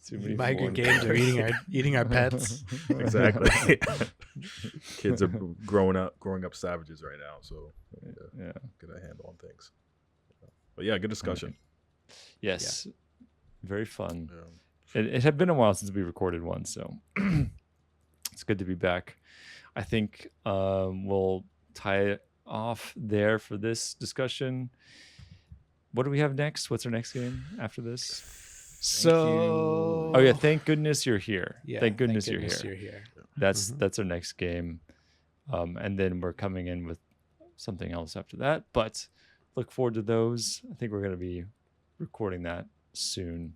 Too many migrant games are eating our pets. Exactly. Kids are growing up savages right now, so yeah, get a handle on things. But yeah, good discussion. Yes, very fun. Yeah. It had been a while since we recorded one, so it's good to be back. I think we'll tie it off there for this discussion. What do we have next? What's our next game after this? So, thank goodness you're here. Yeah, thank goodness you're here. That's Mm-hmm. that's our next game, and then we're coming in with something else after that. But look forward to those. I think we're going to be recording that soon.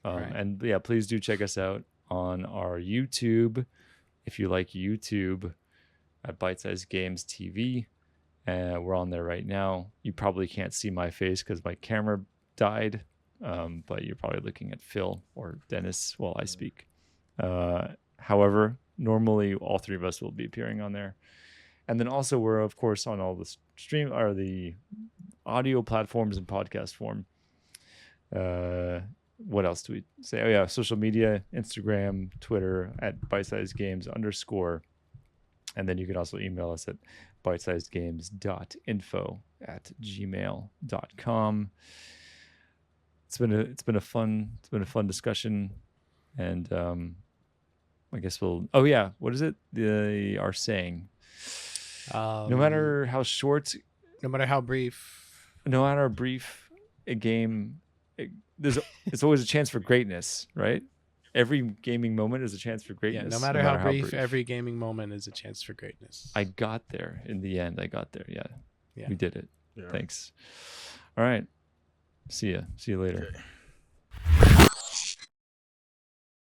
Right. And yeah, please do check us out on our YouTube if you like YouTube at Bite Size Games TV. We're on there right now. You probably can't see my face because my camera died, but you're probably looking at Phil or Dennis while I speak. However, normally all three of us will be appearing on there. And then also we're, of course, on all the the audio platforms and podcast form. What else do we say? Oh yeah, social media, Instagram, Twitter at bitesizegames_. And then you can also email us at bitesizegames.info@gmail.com. It's been a fun discussion, and I guess we'll. Oh yeah, what is it? Our saying. No matter how short, no matter how brief, a game. It's always a chance for greatness, right? Every gaming moment is a chance for greatness. Yeah, no matter how brief, every gaming moment is a chance for greatness. I got there in the end. Yeah. We did it. Yeah. Thanks. All right. See you later. Okay.